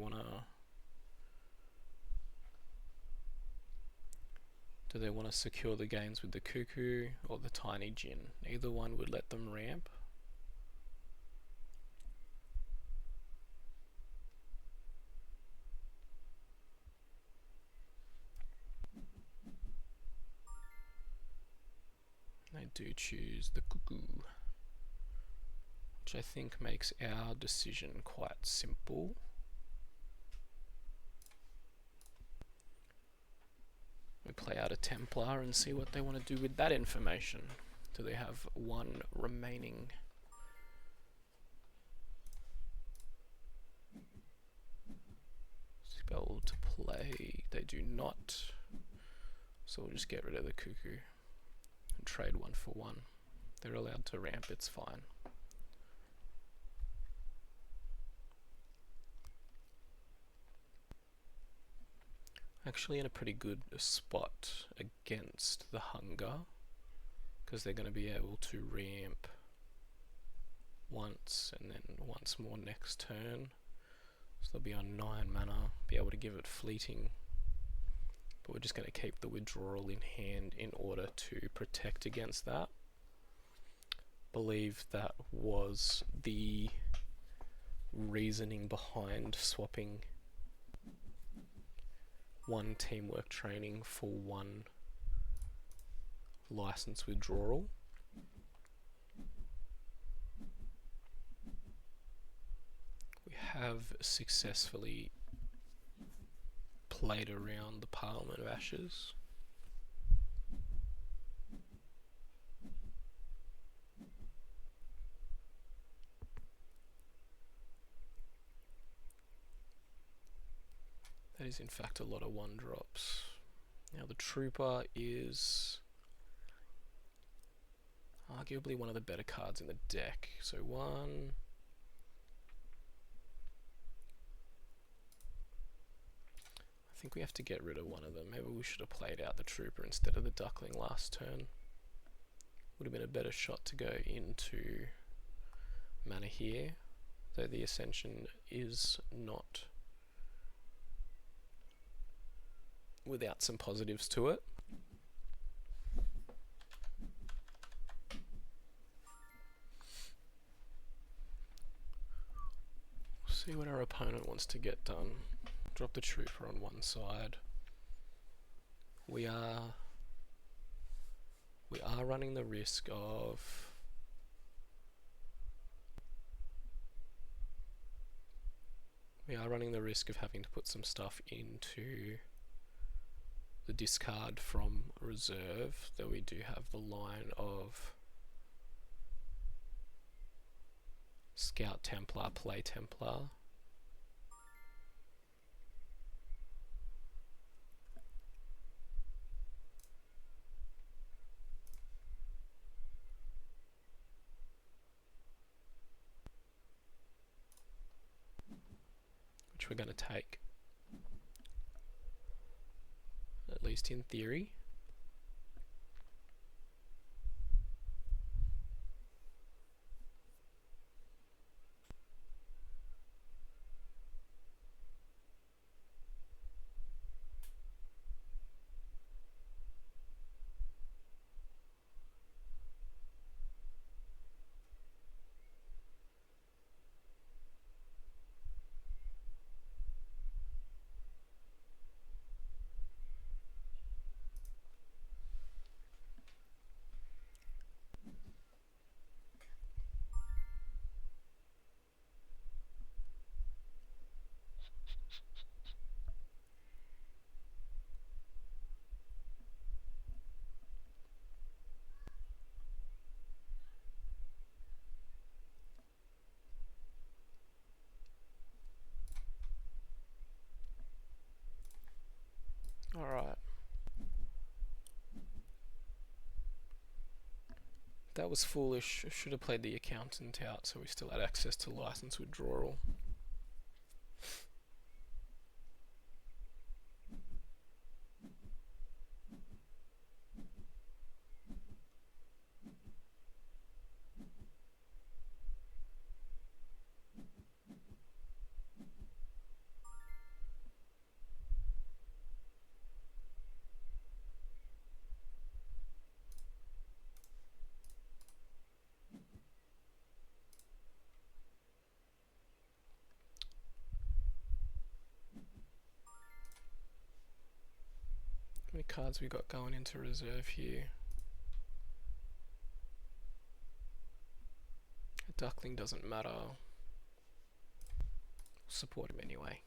they want to secure the gains with the cuckoo or the tiny Jinn? Either one would let them ramp. They do choose the cuckoo, which I think makes our decision quite simple. We play out a Templar and see what they want to do with that information. Do they have one remaining? Spell to play. They do not. So we'll just get rid of the cuckoo and trade 1 for 1. They're allowed to ramp, it's fine. Actually in a pretty good spot against the hunger, because they're going to be able to ramp once and then once more next turn. So they'll be on 9 mana, be able to give it fleeting. But we're just going to keep the withdrawal in hand in order to protect against that. Believe that was the reasoning behind swapping 1 teamwork training for 1 license withdrawal. We have successfully played around the Parliament of Ashes. That is in fact a lot of 1-drops. Now the Trooper is arguably one of the better cards in the deck. So 1. I think we have to get rid of one of them. Maybe we should have played out the Trooper instead of the Duckling last turn. Would have been a better shot to go into mana here, though the Ascension is not without some positives to it. See what our opponent wants to get done. Drop the Trooper on one side. We are running the risk of having to put some stuff into the discard from reserve, though we do have the line of Scout Templar, Play Templar. Which we're going to take, at least in theory. Alright. That was foolish. I should have played the accountant out so we still had access to license withdrawal. How many cards we got going into reserve here? A duckling doesn't matter. We'll support him anyway.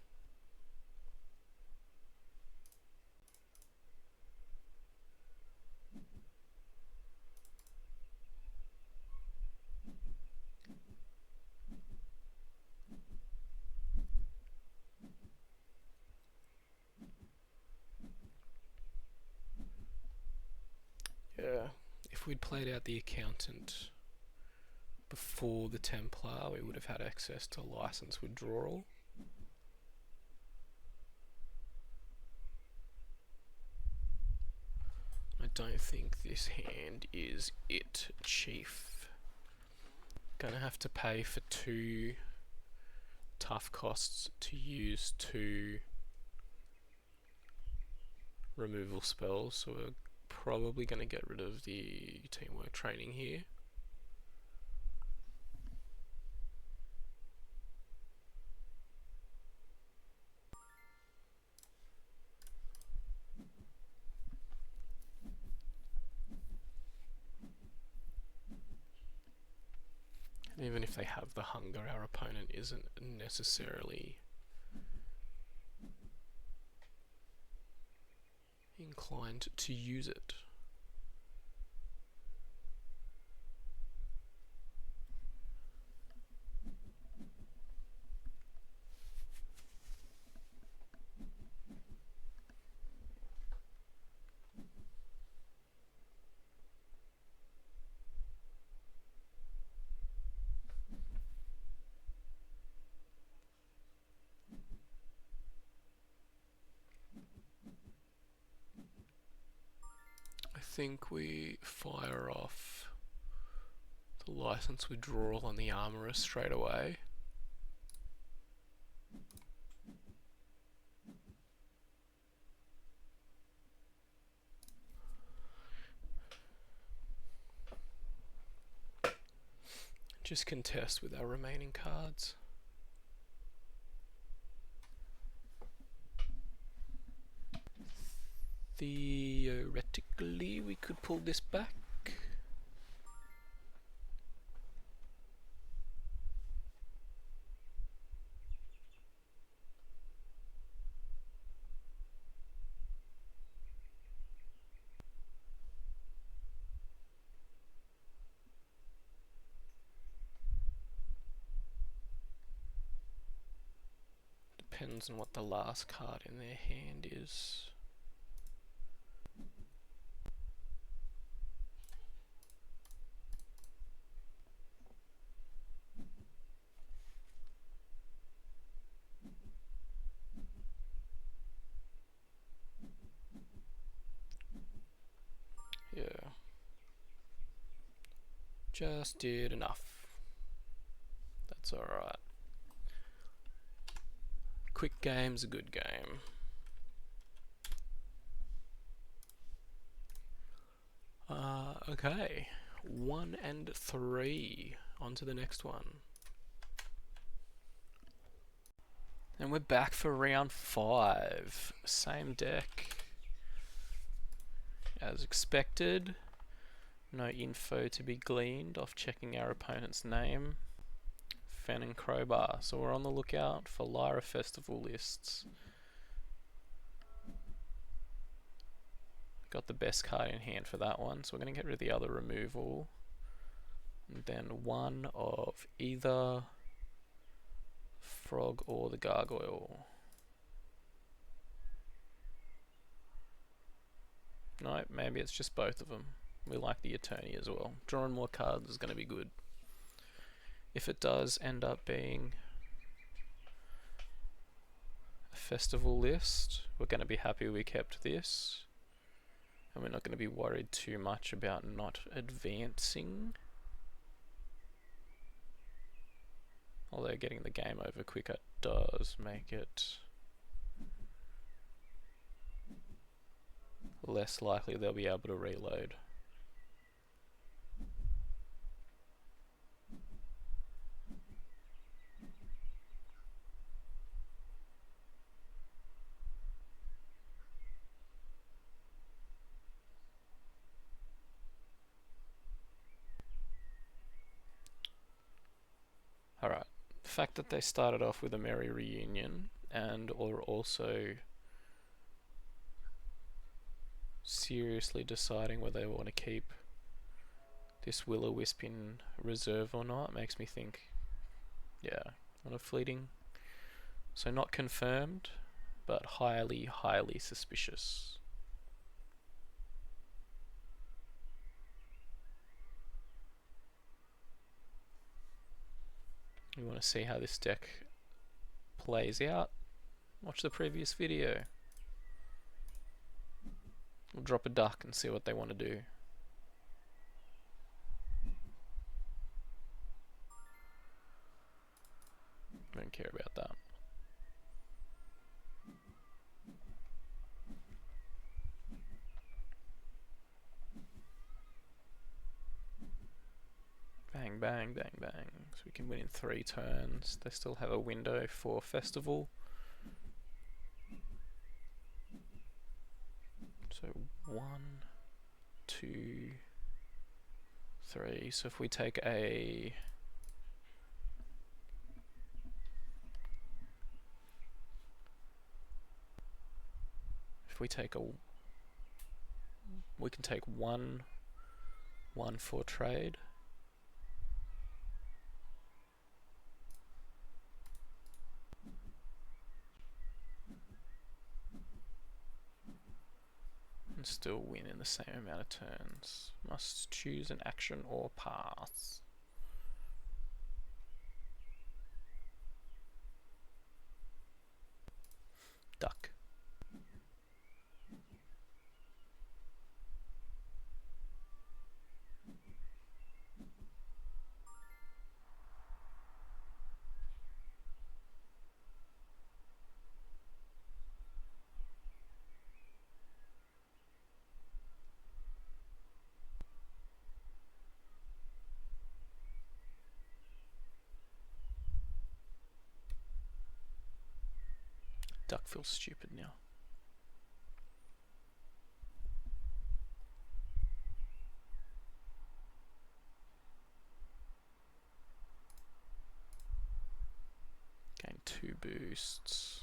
Yeah, if we'd played out the accountant before the Templar, we would have had access to license withdrawal. I don't think this hand is it, Chief. Gonna have to pay for 2 tough costs to use 2 removal spells, so we're probably going to get rid of the teamwork training here. And even if they have the hunger, our opponent isn't necessarily inclined to use it. I think we fire off the license withdrawal on the armourer straight away. Just contest with our remaining cards. Theoretically, we could pull this back. Depends on what the last card in their hand is. Yeah. Just did enough. That's alright. Quick game's a good game. Okay. 1 and 3. On to the next one. And we're back for round 5. Same deck as expected. No info to be gleaned off checking our opponent's name. Fen and Crowbar. So we're on the lookout for Lyra Festival lists. Got the best card in hand for that one, so we're going to get rid of the other removal. And then one of either Frog or the Gargoyle. No, maybe it's just both of them. We like the attorney as well. Drawing more cards is going to be good. If it does end up being a festival list, we're going to be happy we kept this. And we're not going to be worried too much about not advancing. Although getting the game over quicker does make it less likely they'll be able to reload. Alright, the fact that they started off with a merry reunion and or also seriously deciding whether they want to keep this will-o-wisp in reserve or not makes me think, yeah, on a fleeting, so not confirmed, but highly, highly suspicious. You want to see how this deck plays out? Watch the previous video. We'll drop a duck and see what they want to do. Don't care about that. Bang, bang, bang, bang. So we can win in 3 turns. They still have a window for festival. So 1, 2, 3. So if we take a... we can take one for trade. And still win in the same amount of turns. Must choose an action or pass. Duck. Duck feels stupid now. Gain 2 boosts.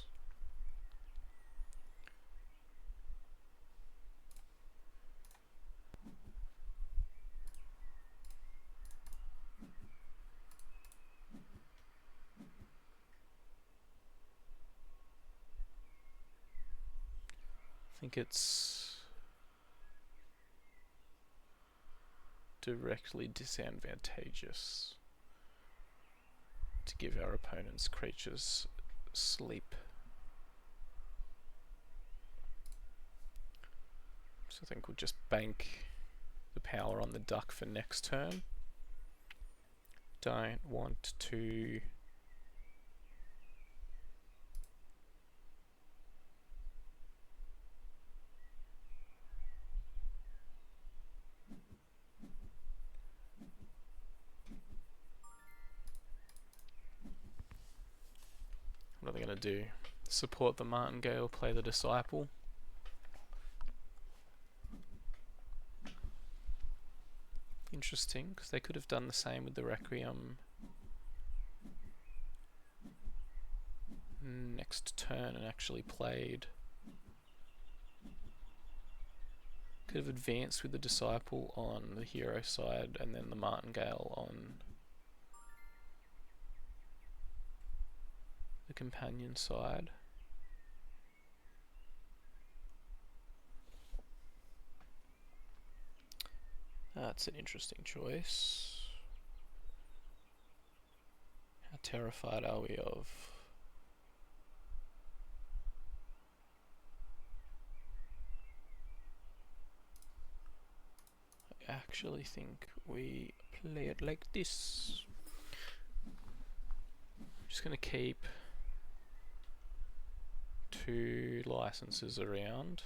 I think it's directly disadvantageous to give our opponent's creatures sleep. So I think we'll just bank the power on the duck for next turn. Don't want to what are they going to do? Support the Martingale, play the Disciple. Interesting, because they could have done the same with the Requiem next turn and actually played. Could have advanced with the Disciple on the hero side and then the Martingale on the companion side. That's an interesting choice. How terrified are we of? I actually think we play it like this. Just gonna keep 2 licenses around.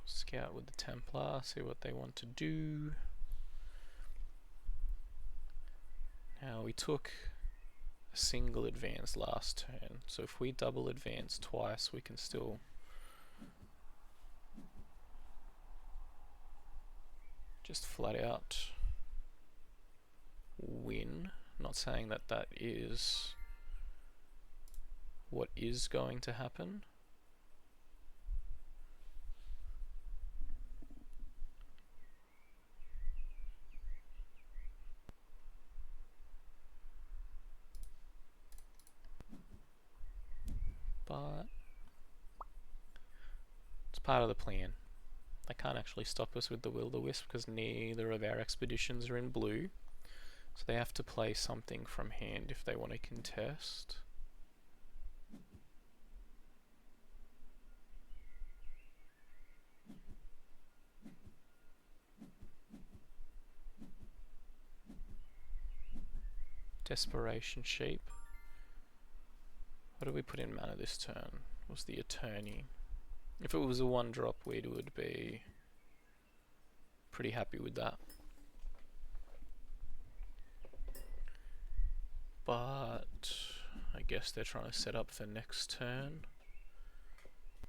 Scout with the Templar, see what they want to do. Now we took a single advance last turn, so if we double advance twice we can still just flat out win. Not saying that that is what is going to happen. But it's part of the plan. They can't actually stop us with the Will-o-the-Wisp because neither of our expeditions are in blue. So they have to play something from hand if they want to contest. Desperation Sheep. What do we put in mana this turn? Was the Attorney. If it was a 1-drop, we would be pretty happy with that. But I guess they're trying to set up for next turn.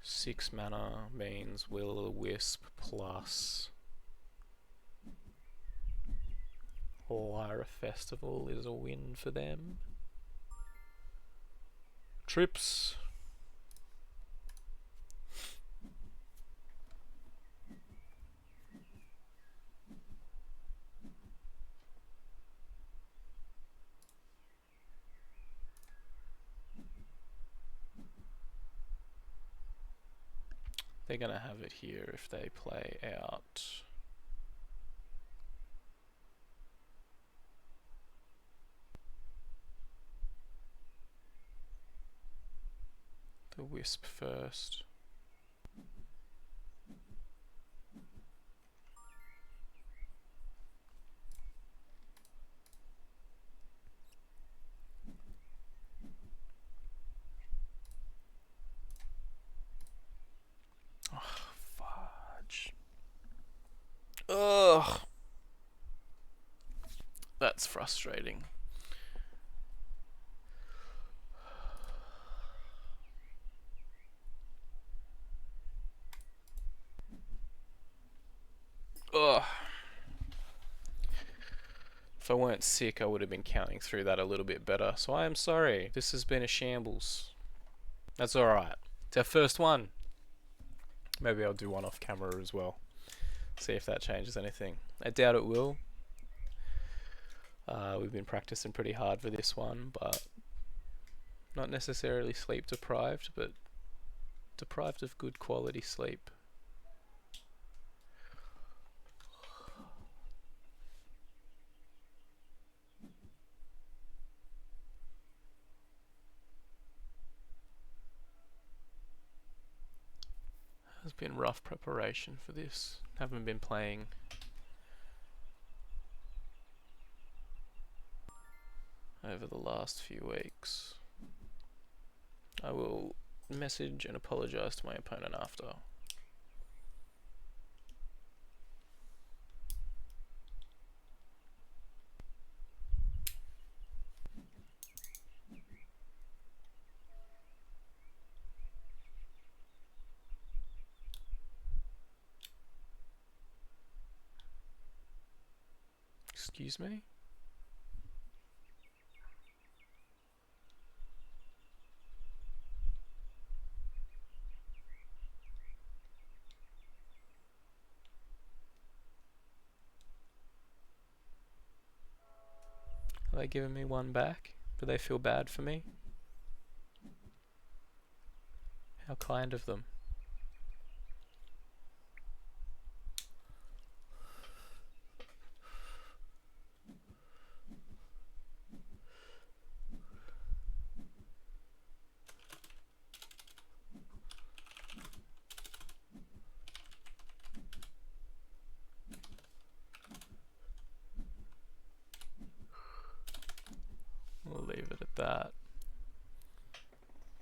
6 mana means Will-o-the-Wisp plus Lyra Festival is a win for them. Trips. They're gonna have it here if they play out the Wisp first. Ugh. That's frustrating. Ugh. If I weren't sick, I would have been counting through that a little bit better. So I am sorry. This has been a shambles. That's alright. It's our first one. Maybe I'll do one off camera as well. See if that changes anything. I doubt it will. We've been practicing pretty hard for this one, but not necessarily sleep deprived, but deprived of good quality sleep. It's been rough preparation for this. Haven't been playing over the last few weeks. I will message and apologize to my opponent after. Excuse me? they giving me one back? Do they feel bad for me? How kind of them. We'll leave it at that.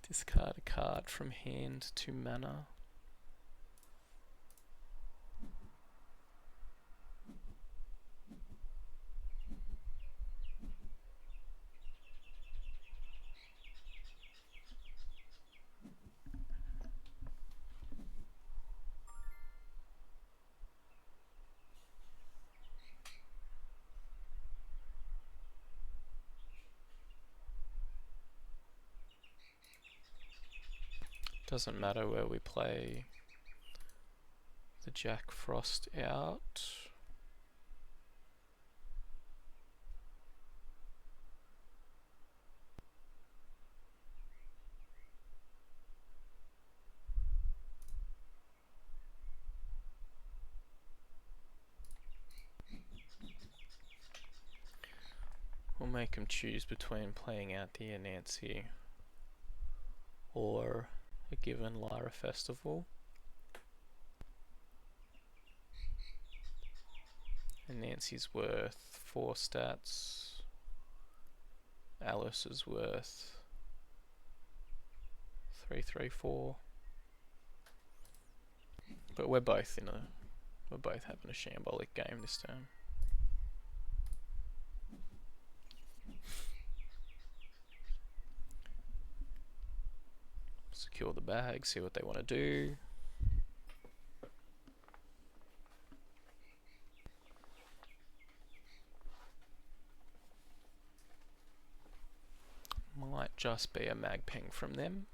Discard a card from hand to mana. Doesn't matter where we play the Jack Frost out. We'll make him choose between playing out the Anansi or a given Lyra Festival. And Nancy's worth 4 stats. Alice is worth 3, 3, 4. But we're both having a shambolic game this time. Secure the bag, see what they want to do. Might just be a mag ping from them.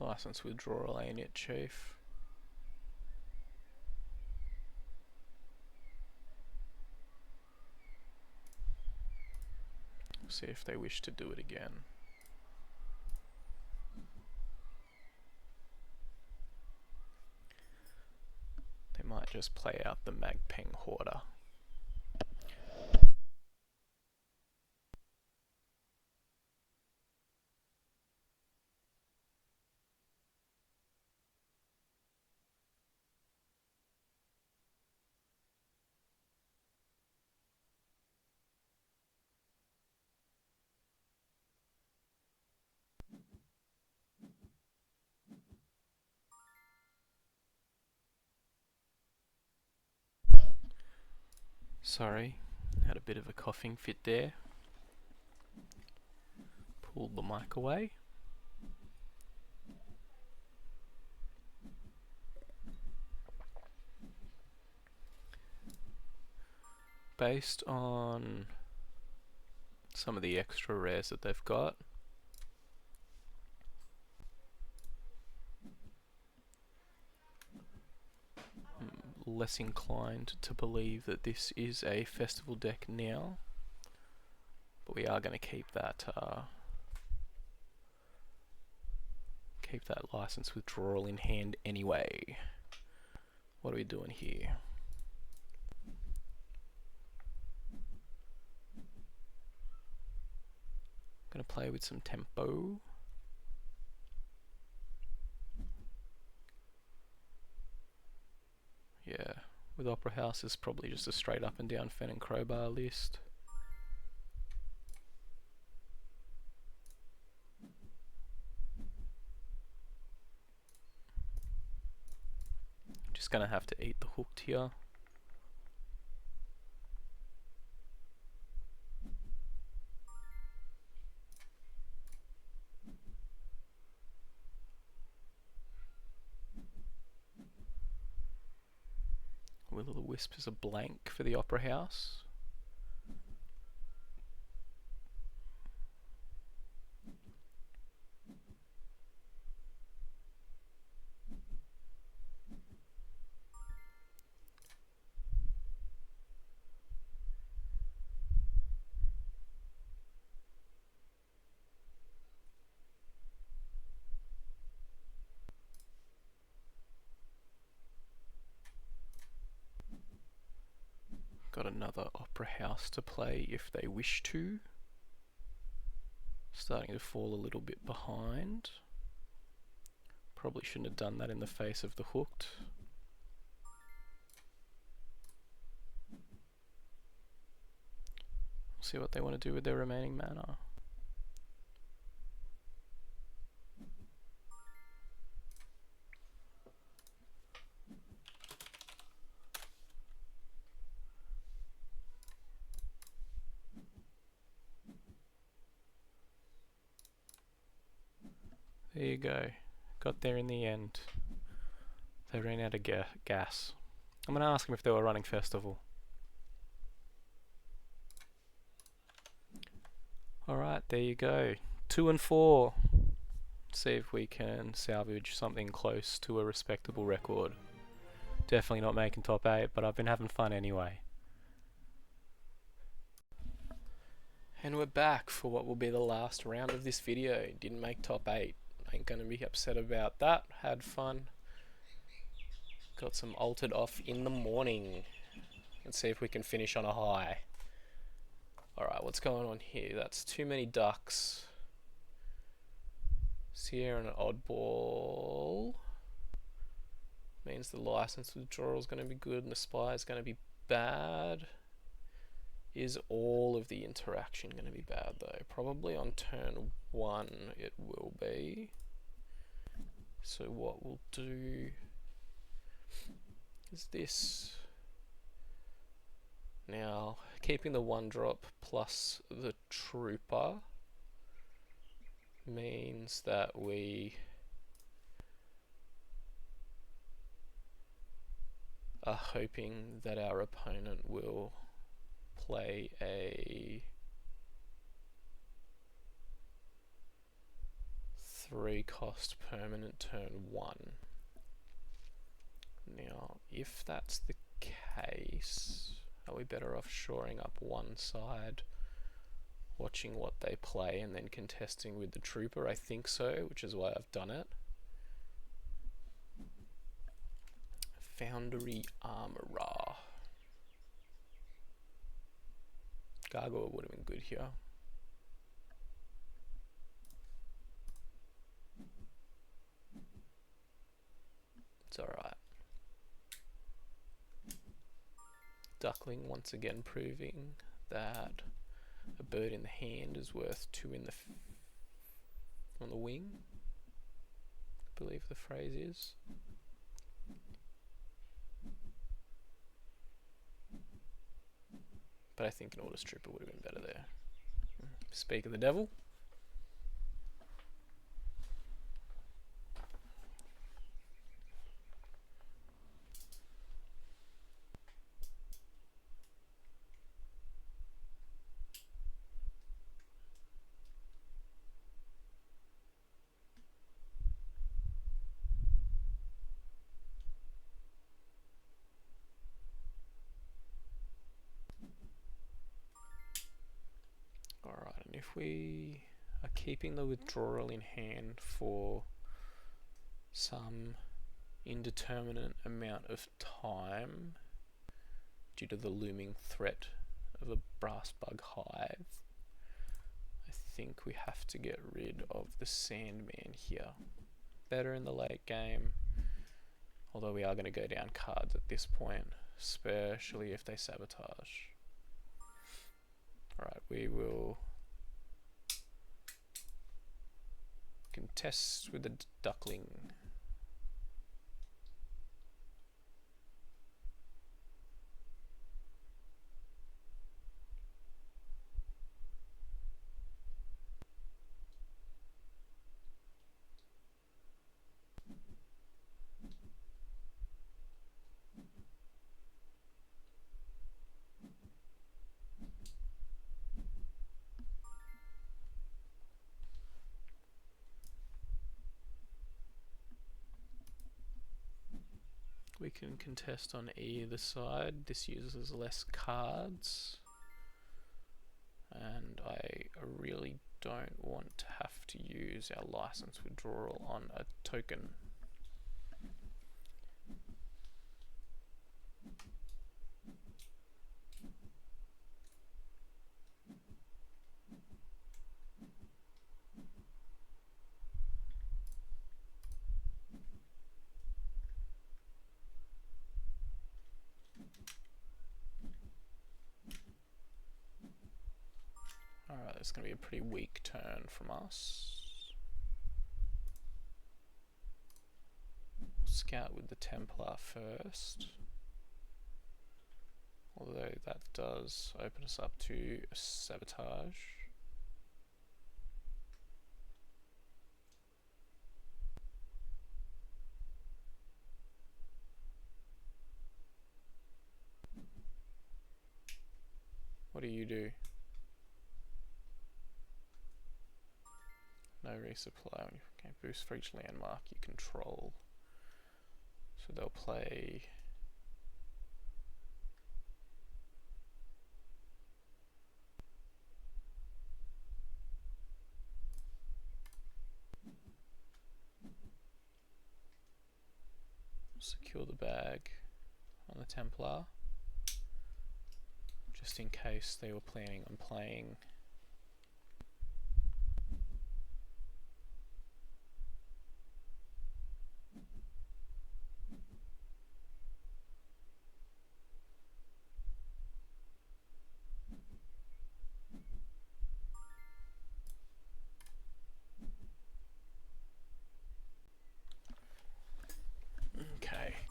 License withdrawal, ain't it, Chief? See if they wish to do it again. They might just play out the Magping Hoarder. Sorry, had a bit of a coughing fit there. Pulled the mic away. Based on some of the extra rares that they've got, I'm less inclined to believe that this is a festival deck now, but we are going to keep that license withdrawal in hand anyway. What are we doing here? Gonna play with some tempo. with Opera House is probably just a straight up and down Fen and Crowbar list. Just gonna have to eat the hooked here. Will o' the Wisp is a blank for the Opera House. Got another Opera House to play if they wish to. Starting to fall a little bit behind. Probably shouldn't have done that in the face of the hooked. See what they want to do with their remaining mana. There you go. Got there in the end. They ran out of gas. I'm going to ask them if they were running Festival. Alright, there you go. 2 and 4. See if we can salvage something close to a respectable record. Definitely not making top 8, but I've been having fun anyway. And we're back for what will be the last round of this video. Didn't make top 8. Ain't gonna be upset about that. Had fun. Got some altered off in the morning. Let's see if we can finish on a high. Alright, what's going on here? That's too many ducks. Sierra and an oddball. Means the license withdrawal is going to be good and the spy is going to be bad. Is all of the interaction going to be bad though? Probably on turn 1 it will be. So what we'll do is this. Now, keeping the 1-drop plus the trooper means that we are hoping that our opponent will play a 3-cost permanent turn 1. Now, if that's the case, are we better off shoring up one side, watching what they play, and then contesting with the trooper? I think so, which is why I've done it. Foundry Armorer. Gargoyle would have been good here. It's alright. Duckling once again proving that a bird in the hand is worth 2 in the on the wing, I believe the phrase is. But I think an Orders Trooper would have been better there. Speak of the devil. Alright, and if we are keeping the withdrawal in hand for some indeterminate amount of time due to the looming threat of a brass bug hive, I think we have to get rid of the Sandman here. Better in the late game, although we are going to go down cards at this point, especially if they sabotage. Alright, we will contest with the duckling. We can contest on either side. This uses less cards, and I really don't want to have to use our license withdrawal on a token. Alright, it's going to be a pretty weak turn from us. Scout with the Templar first. Although that does open us up to sabotage. What do you do? No resupply. Okay, boost for each landmark you control. So they'll play secure the bag on the Templar, just in case they were planning on playing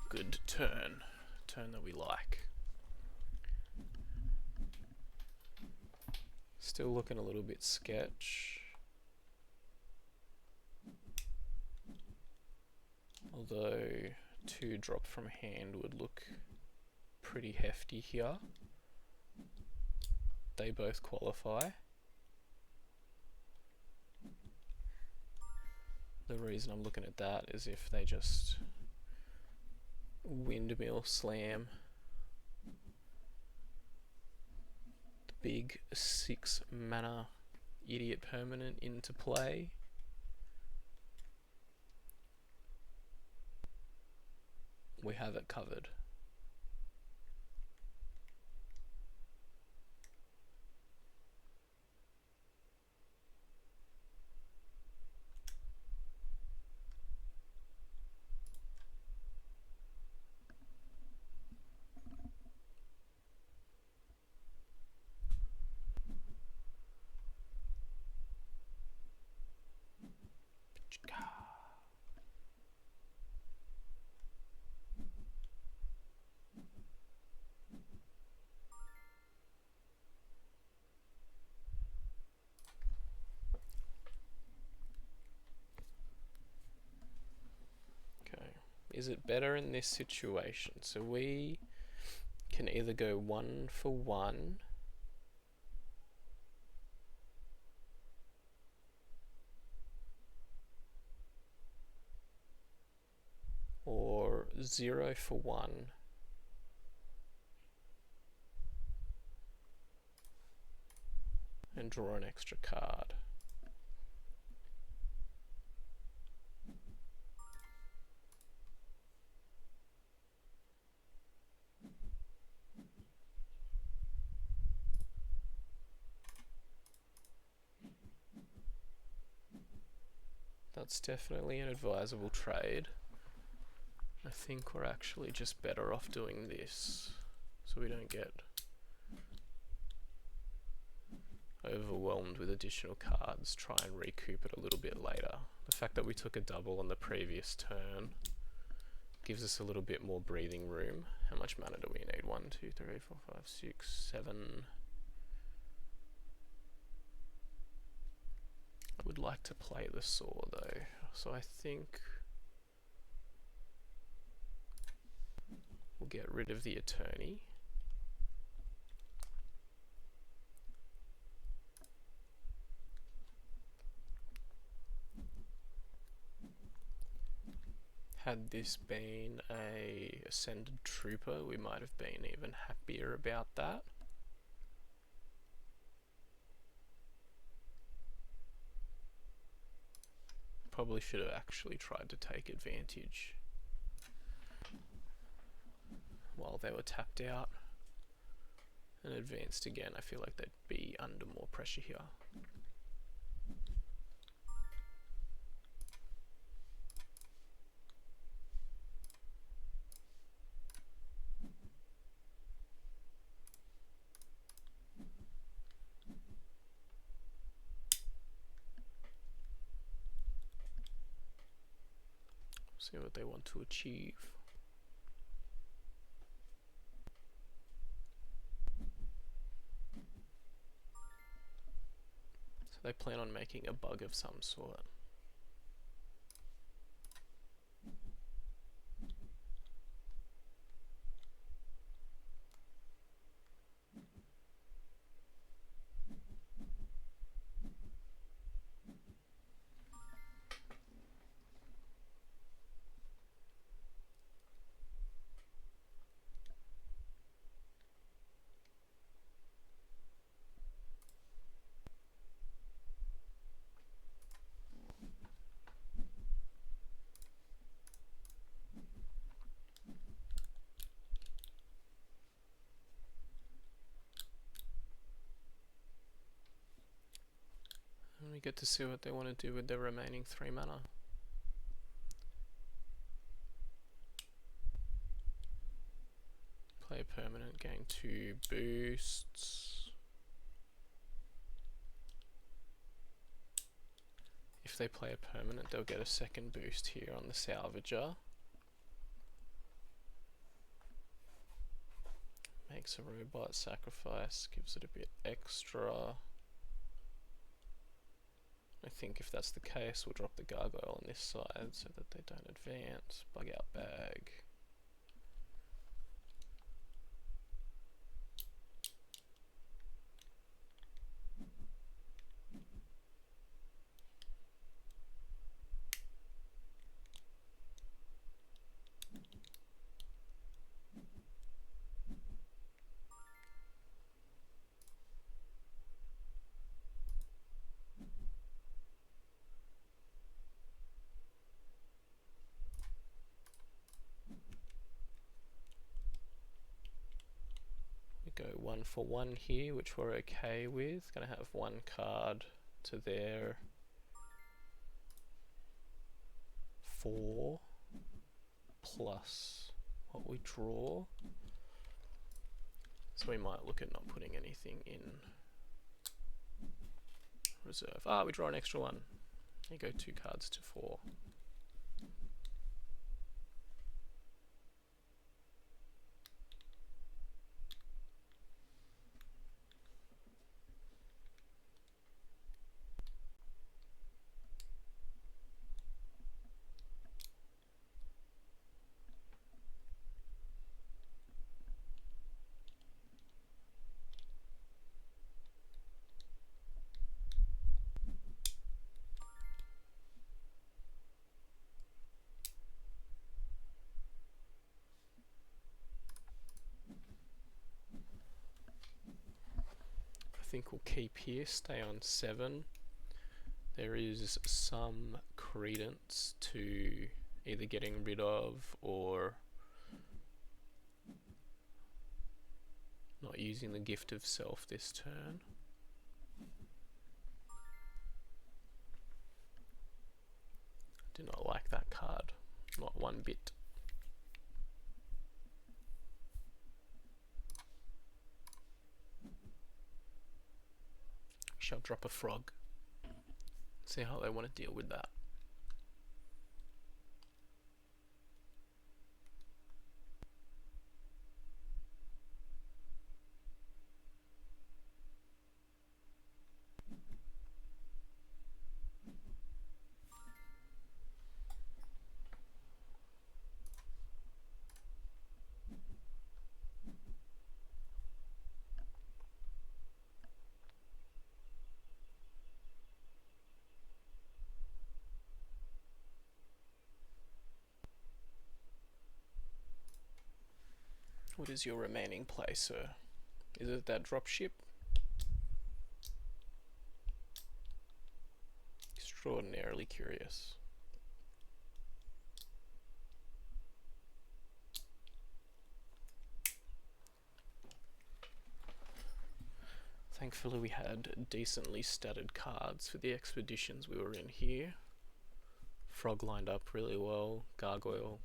good turn that we like. Still looking a little bit sketch, although 2 drop from hand would look pretty hefty here. They both qualify. The reason I'm looking at that is if they just windmill slam the big 6 mana idiot permanent into play, we have it covered. Is it better in this situation? So we can either go 1 for 1 or 0 for 1 and draw an extra card. That's definitely an advisable trade. I think we're actually just better off doing this so we don't get overwhelmed with additional cards. Try and recoup it a little bit later. The fact that we took a double on the previous turn gives us a little bit more breathing room. How much mana do we need? 1, 2, 3, 4, 5, 6, 7. I would like to play the saw though, so I think we'll get rid of the attorney. Had this been a ascended trooper, we might have been even happier about that. Probably should have actually tried to take advantage while they were tapped out and advanced again. I feel like they'd be under more pressure here. See what they want to achieve. So they plan on making a bug of some sort. And we get to see what they want to do with their remaining 3 mana. Play a permanent, gain 2 boosts. If they play a permanent, they'll get a second boost here on the Salvager. Makes a robot sacrifice, gives it a bit extra. I think if that's the case, we'll drop the gargoyle on this side so that they don't advance. Bug out bag. Go 1 for 1 here, which we're okay with. Gonna have 1 card to their 4 plus what we draw. So we might look at not putting anything in reserve. Ah, we draw an extra 1. There you go, 2 cards to 4. I think we'll keep here, stay on 7. There is some credence to either getting rid of or not using the gift of self this turn. Do not like that card, not one bit. finish, I'll drop a frog. See how they want to deal with that. What is your remaining play, sir? Is it that dropship? Extraordinarily curious. Thankfully we had decently statted cards for the expeditions we were in here. Frog lined up really well, gargoyle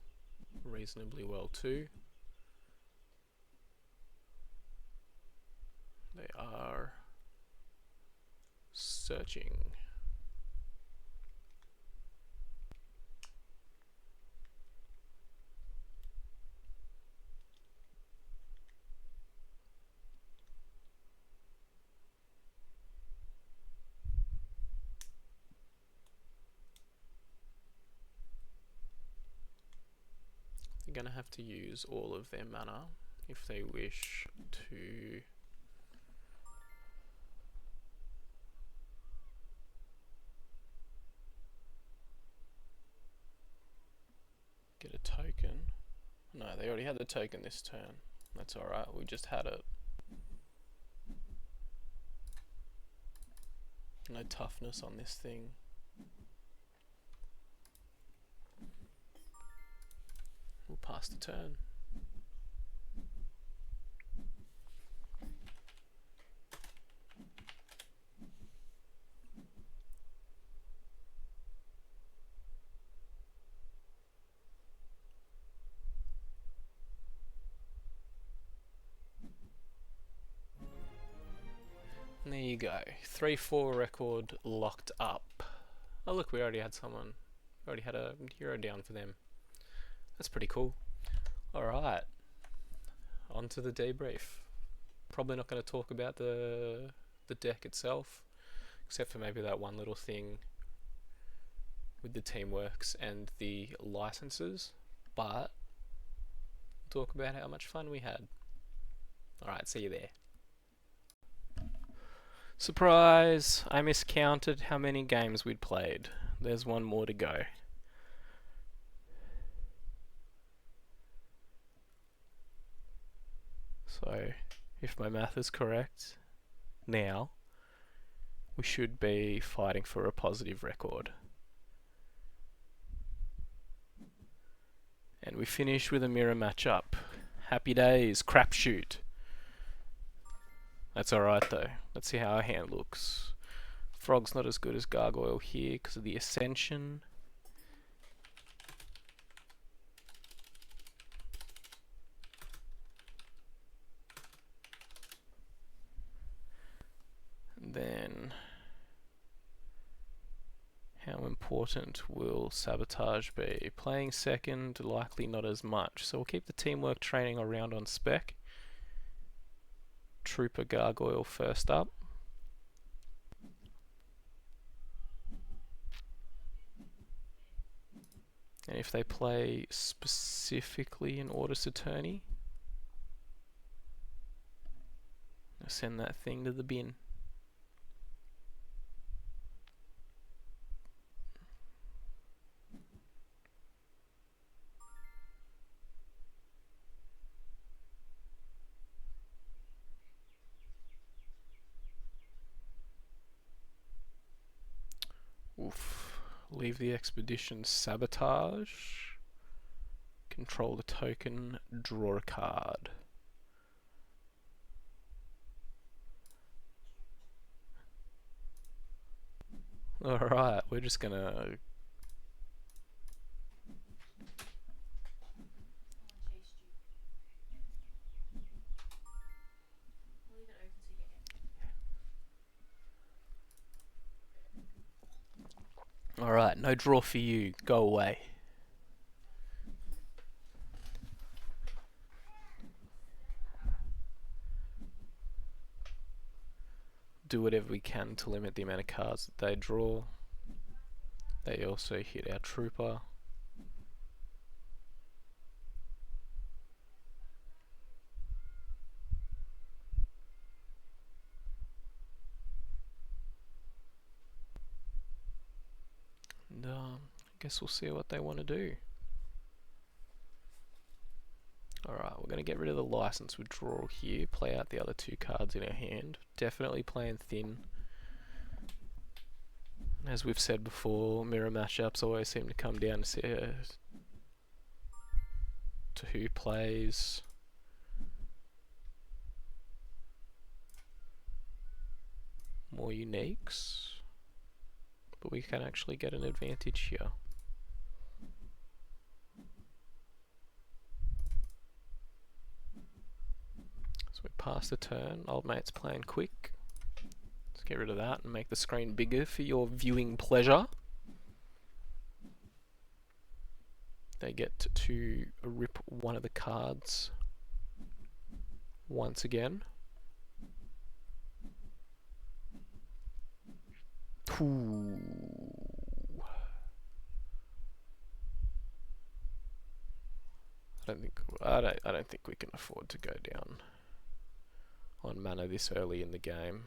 reasonably well too. They are searching. They're going to have to use all of their mana if they wish to get a token. No, they already had the token this turn. That's alright, we just had it. No toughness on this thing. We'll pass the turn. And there you go. 3-4 record locked up. Oh look, we already had someone. We already had a hero down for them. That's pretty cool. Alright. On to the debrief. Probably not going to talk about the deck itself, except for maybe that one little thing with the teamworks and the licenses, but talk about how much fun we had. Alright, see you there. Surprise! I miscounted how many games we'd played. There's one more to go. So, if my math is correct, now we should be fighting for a positive record. And we finish with a mirror matchup. Happy days, crapshoot. That's alright though. Let's see how our hand looks. Frog's not as good as Gargoyle here because of the Ascension. And then, how important will Sabotage be? Playing second, likely not as much. So we'll keep the teamwork training around on spec. Trooper Gargoyle first up. And if they play specifically in Ordis Attorney, I'll send that thing to the bin. Oof. Leave the expedition, Sabotage. Control the token, draw a card. Alright, we're just gonna... Alright, no draw for you. Go away. Do whatever we can to limit the amount of cards that they draw. They also hit our trooper. And I guess we'll see what they want to do. Alright, we're going to get rid of the license withdrawal here. Play out the other two cards in our hand. Definitely playing thin. As we've said before, mirror matchups always seem to come down to who plays more uniques. But we can actually get an advantage here. So we pass the turn. Old mate's playing quick. Let's get rid of that and make the screen bigger for your viewing pleasure. They get to rip one of the cards once again. Ooh. I don't think we can afford to go down on mana this early in the game.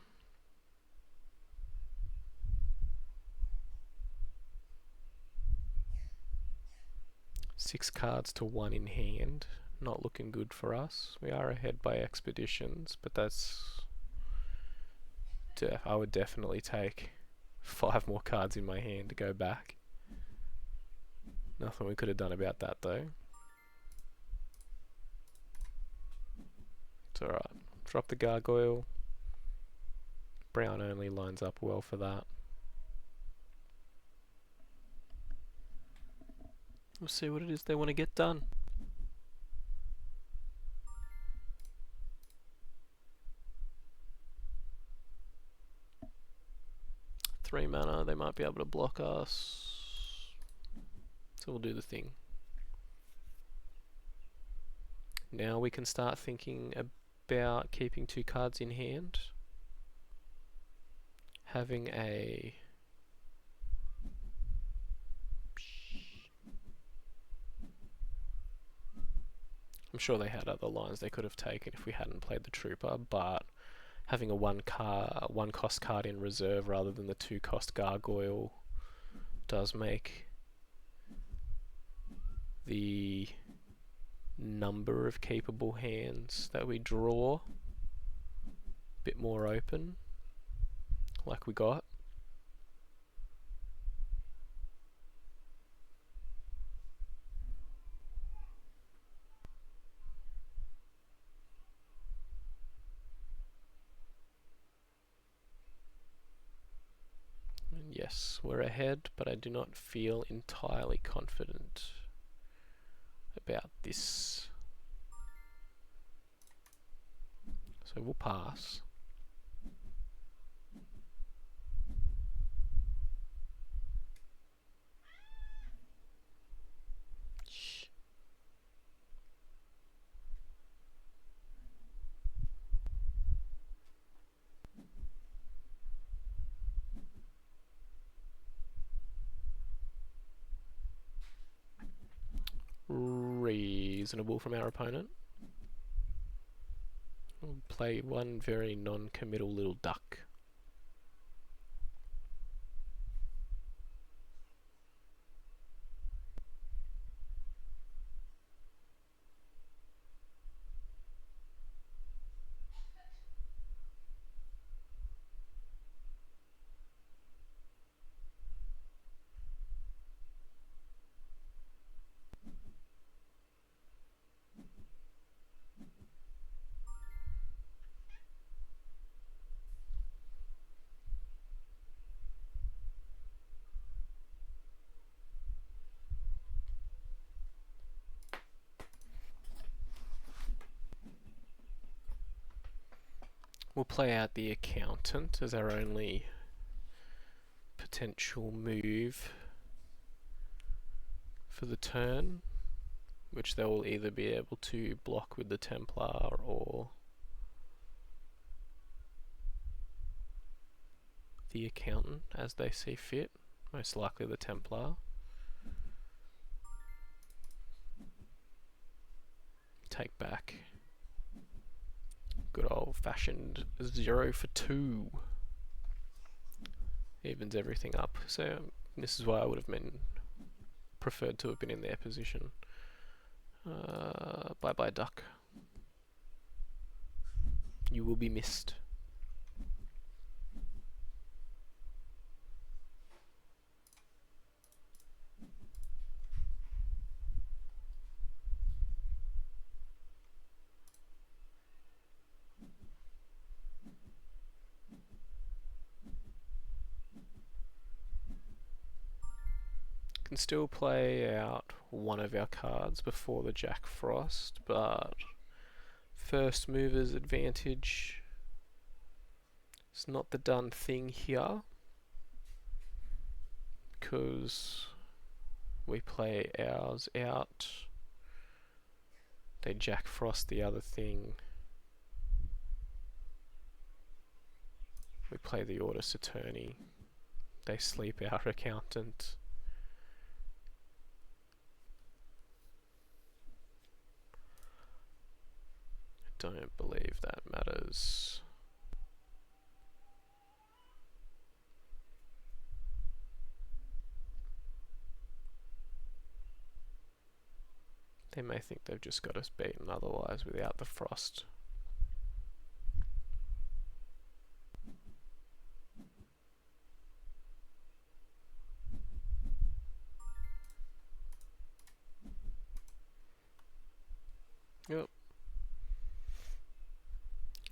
Six cards to one in hand. Not looking good for us. We are ahead by expeditions, but that's... I would definitely take 5 more cards in my hand to go back. Nothing we could have done about that though. It's alright. Drop the gargoyle. Brown only lines up well for that. We'll see what it is they want to get done. 3 mana, they might be able to block us. So we'll do the thing. Now we can start thinking about keeping 2 cards in hand. Having a... I'm sure they had other lines they could have taken if we hadn't played the trooper, but having a 1 cost card in reserve rather than the 2 cost gargoyle does make the number of capable hands that we draw a bit more open, like we got. And yes, we're ahead, but I do not feel entirely confident about this. So we'll pass. Reasonable from our opponent. We'll play one very non-committal little duck. We'll play out the accountant as our only potential move for the turn, which they will either be able to block with the Templar or the Accountant as they see fit, most likely the Templar. Take back. Good old fashioned 0 for 2. Evens everything up. So this is why I would have preferred to have been in their position. Bye bye duck. You will be missed. Can still play out one of our cards before the Jack Frost, but first mover's advantage is not the done thing here, because we play ours out, they Jack Frost the other thing, we play the Ordis Attorney, they sleep our Accountant. Don't believe that matters. They may think they've just got us beaten otherwise without the Frost. Yep.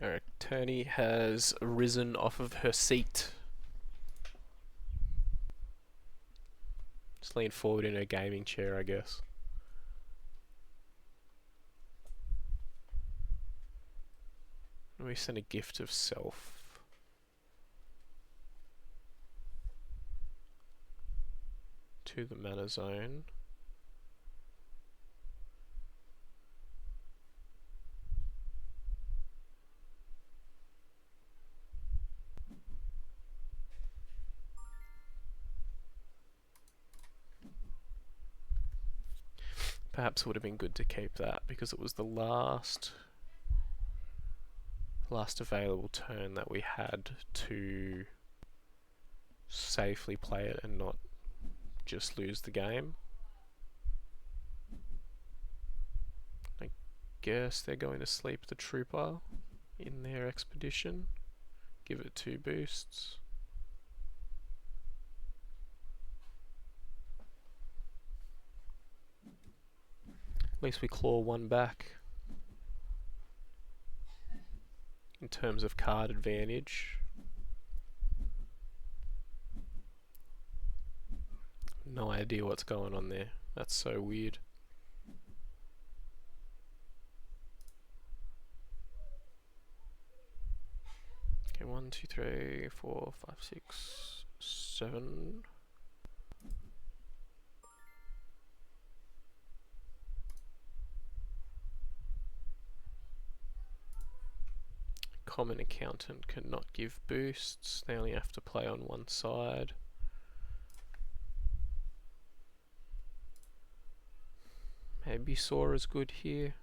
Our attorney has risen off of her seat. Just leaned forward in her gaming chair, I guess. We send a gift of self. To the mana zone. Perhaps it would have been good to keep that because it was the last available turn that we had to safely play it and not just lose the game. I guess they're going to sleep the Trooper in their expedition. Give it 2 boosts. At least we claw 1 back. In terms of card advantage. No idea what's going on there. That's so weird. Okay, 1, 2, 3, 4, 5, 6, 7. Common Accountant cannot give boosts. They only have to play on one side. Maybe Sora's good here.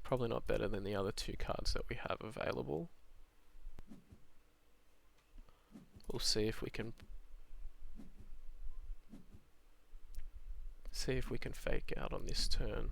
Probably not better than the other 2 cards that we have available. We'll see if we can fake out on this turn.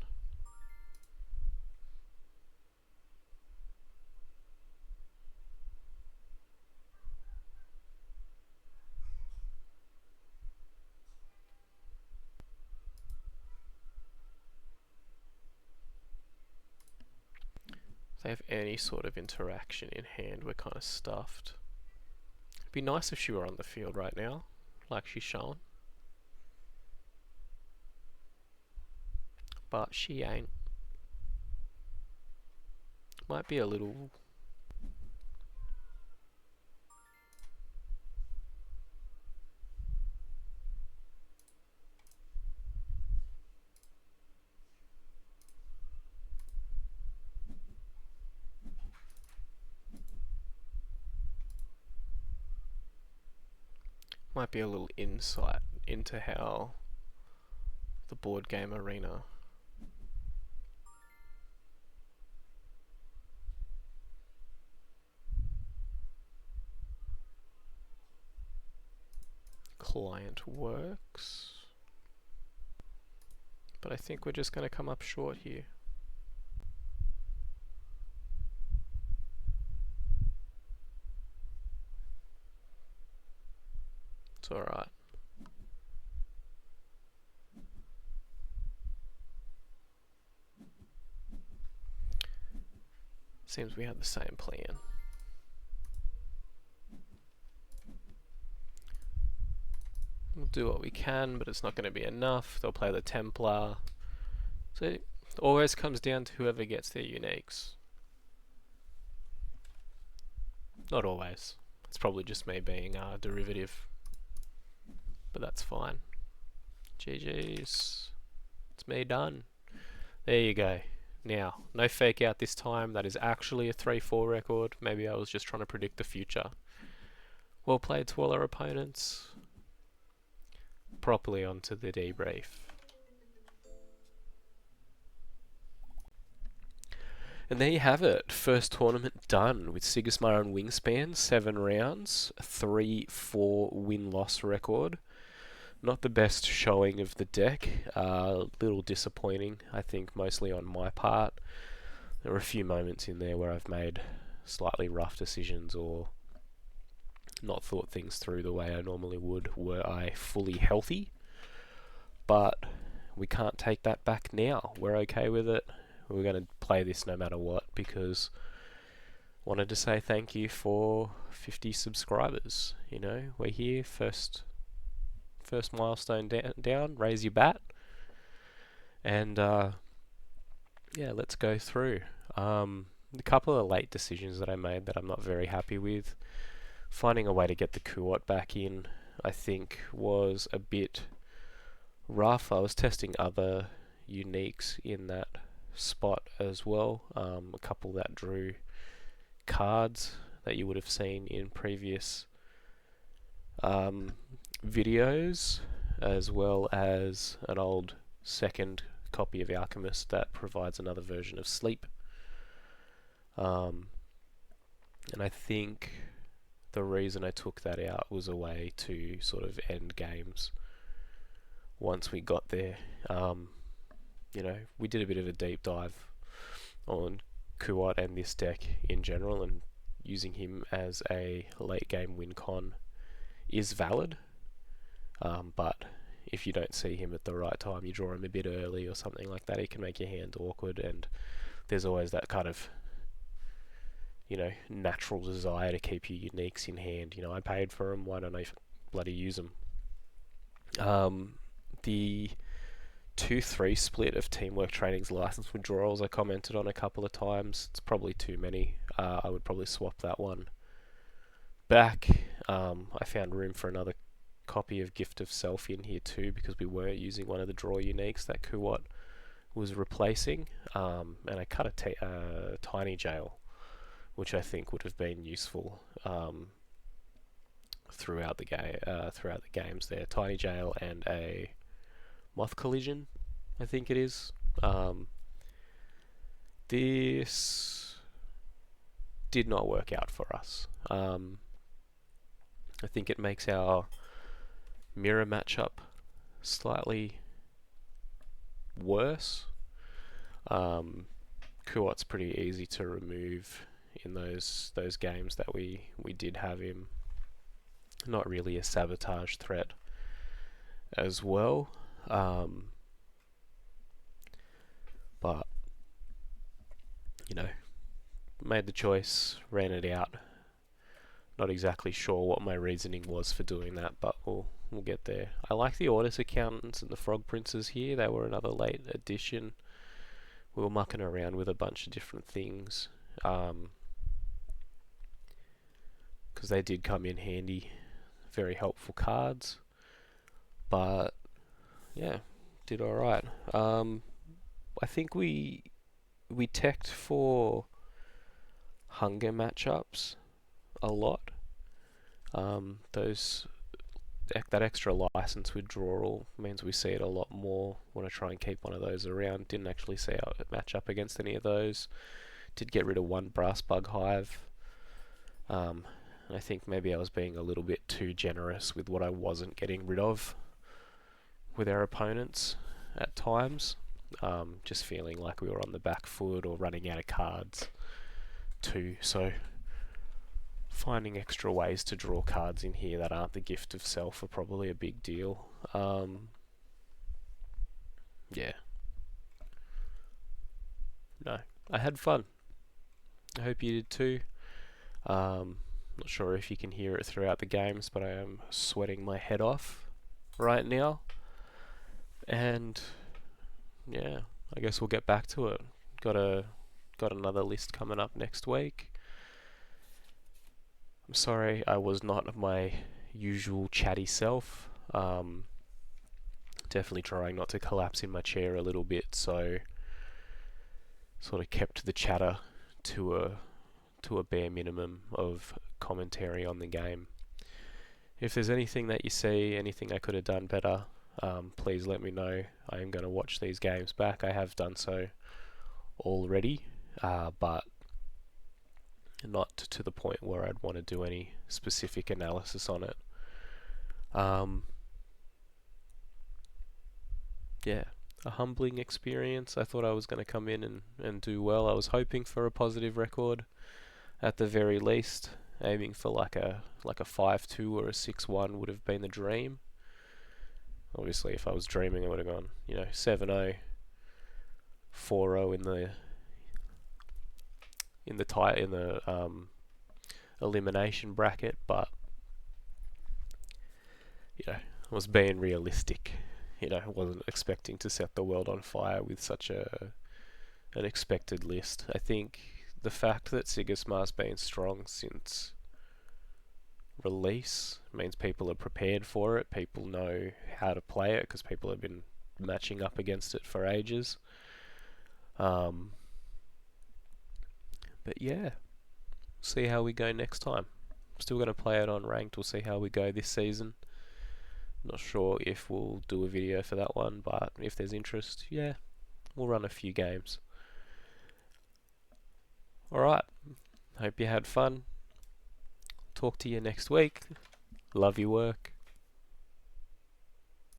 If they have any sort of interaction in hand, we're kind of stuffed. It'd be nice if she were on the field right now, like she's shown. But she ain't. Might be a little Might be a little insight into how the board game arena client works. But I think we're just going to come up short here. It's alright. Seems we had the same plan. We'll do what we can, but it's not going to be enough. They'll play the Templar. So it always comes down to whoever gets their uniques. Not always. It's probably just me being derivative. But that's fine. GG's. It's me done. There you go. Now, no fake out this time. That is actually a 3-4 record. Maybe I was just trying to predict the future. Well played to all our opponents. Properly onto the debrief. And there you have it. First tournament done with Sigismar and Wingspan. 7 rounds. 3-4 win-loss record. Not the best showing of the deck. Little disappointing, I think, mostly on my part. There were a few moments in there where I've made slightly rough decisions or not thought things through the way I normally would were I fully healthy. But we can't take that back now. We're okay with it. We're going to play this no matter what, because wanted to say thank you for 50 subscribers. You know, we're here, first milestone down, raise your bat, and yeah, let's go through a couple of late decisions that I made that I'm not very happy with. Finding a way to get the Kuot back in, I think, was a bit rough. I was testing other uniques in that spot as well, a couple that drew cards that you would have seen in previous videos, as well as an old second copy of Alchemist that provides another version of Sleep. And I think the reason I took that out was a way to sort of end games once we got there. You know, we did a bit of a deep dive on Kuot and this deck in general, and using him as a late game win con is valid, but if you don't see him at the right time, you draw him a bit early or something like that, it can make your hand awkward, and there's always that kind of, you know, natural desire to keep your uniques in hand. You know, I paid for them, why don't I bloody use them? The 2-3 split of Teamwork Training's license withdrawals I commented on a couple of times. It's probably too many. I would probably swap that one back. I found room for another copy of Gift of Self in here too, because we weren't using one of the draw uniques that Kuot was replacing, and I cut a Tiny Jail, which I think would have been useful throughout the games there. Tiny Jail and a Moth Collision, I think it is. This did not work out for us. I think it makes our mirror matchup slightly worse. Kuot's pretty easy to remove in those games that we did have him. Not really a sabotage threat as well. But, you know, made the choice, ran it out. Not exactly sure what my reasoning was for doing that, but we'll get there. I like the Audis Accountants and the Frog Princes here. They were another late addition. We were mucking around with a bunch of different things, because they did come in handy. Very helpful cards. But yeah, did alright. I think we teched for hunger matchups a lot. Those that extra license withdrawal means we see it a lot more. Want to try and keep one of those around. Didn't actually see how it match up against any of those. Did get rid of one brass bug hive. I think maybe I was being a little bit too generous with what I wasn't getting rid of with our opponents at times. Just feeling like we were on the back foot or running out of cards too. So finding extra ways to draw cards in here that aren't the gift of self are probably a big deal. Yeah. No, I had fun. I hope you did too. Not sure if you can hear it throughout the games, but I am sweating my head off right now. And yeah, I guess we'll get back to it. Got another list coming up next week. I'm sorry I was not my usual chatty self. Definitely trying not to collapse in my chair a little bit, so sort of kept the chatter to a bare minimum of commentary on the game. If there's anything that you see, anything I could have done better, please let me know. I am going to watch these games back. I have done so already, but not to the point where I'd want to do any specific analysis on it. Yeah, a humbling experience. I thought I was going to come in and do well. I was hoping for a positive record at the very least. Aiming for like a 5-2 or a 6-1 would have been the dream. Obviously, if I was dreaming, I would have gone, 7-0, 4-0 in the elimination bracket. But I was being realistic. I wasn't expecting to set the world on fire with such an expected list. I think the fact that Sigismar's been strong since release means people are prepared for it. People know how to play it because people have been matching up against it for ages. But yeah, see how we go next time. Still going to play it on ranked. We'll see how we go this season. Not sure if we'll do a video for that one, but if there's interest, yeah, we'll run a few games. Alright, hope you had fun. Talk to you next week. Love your work.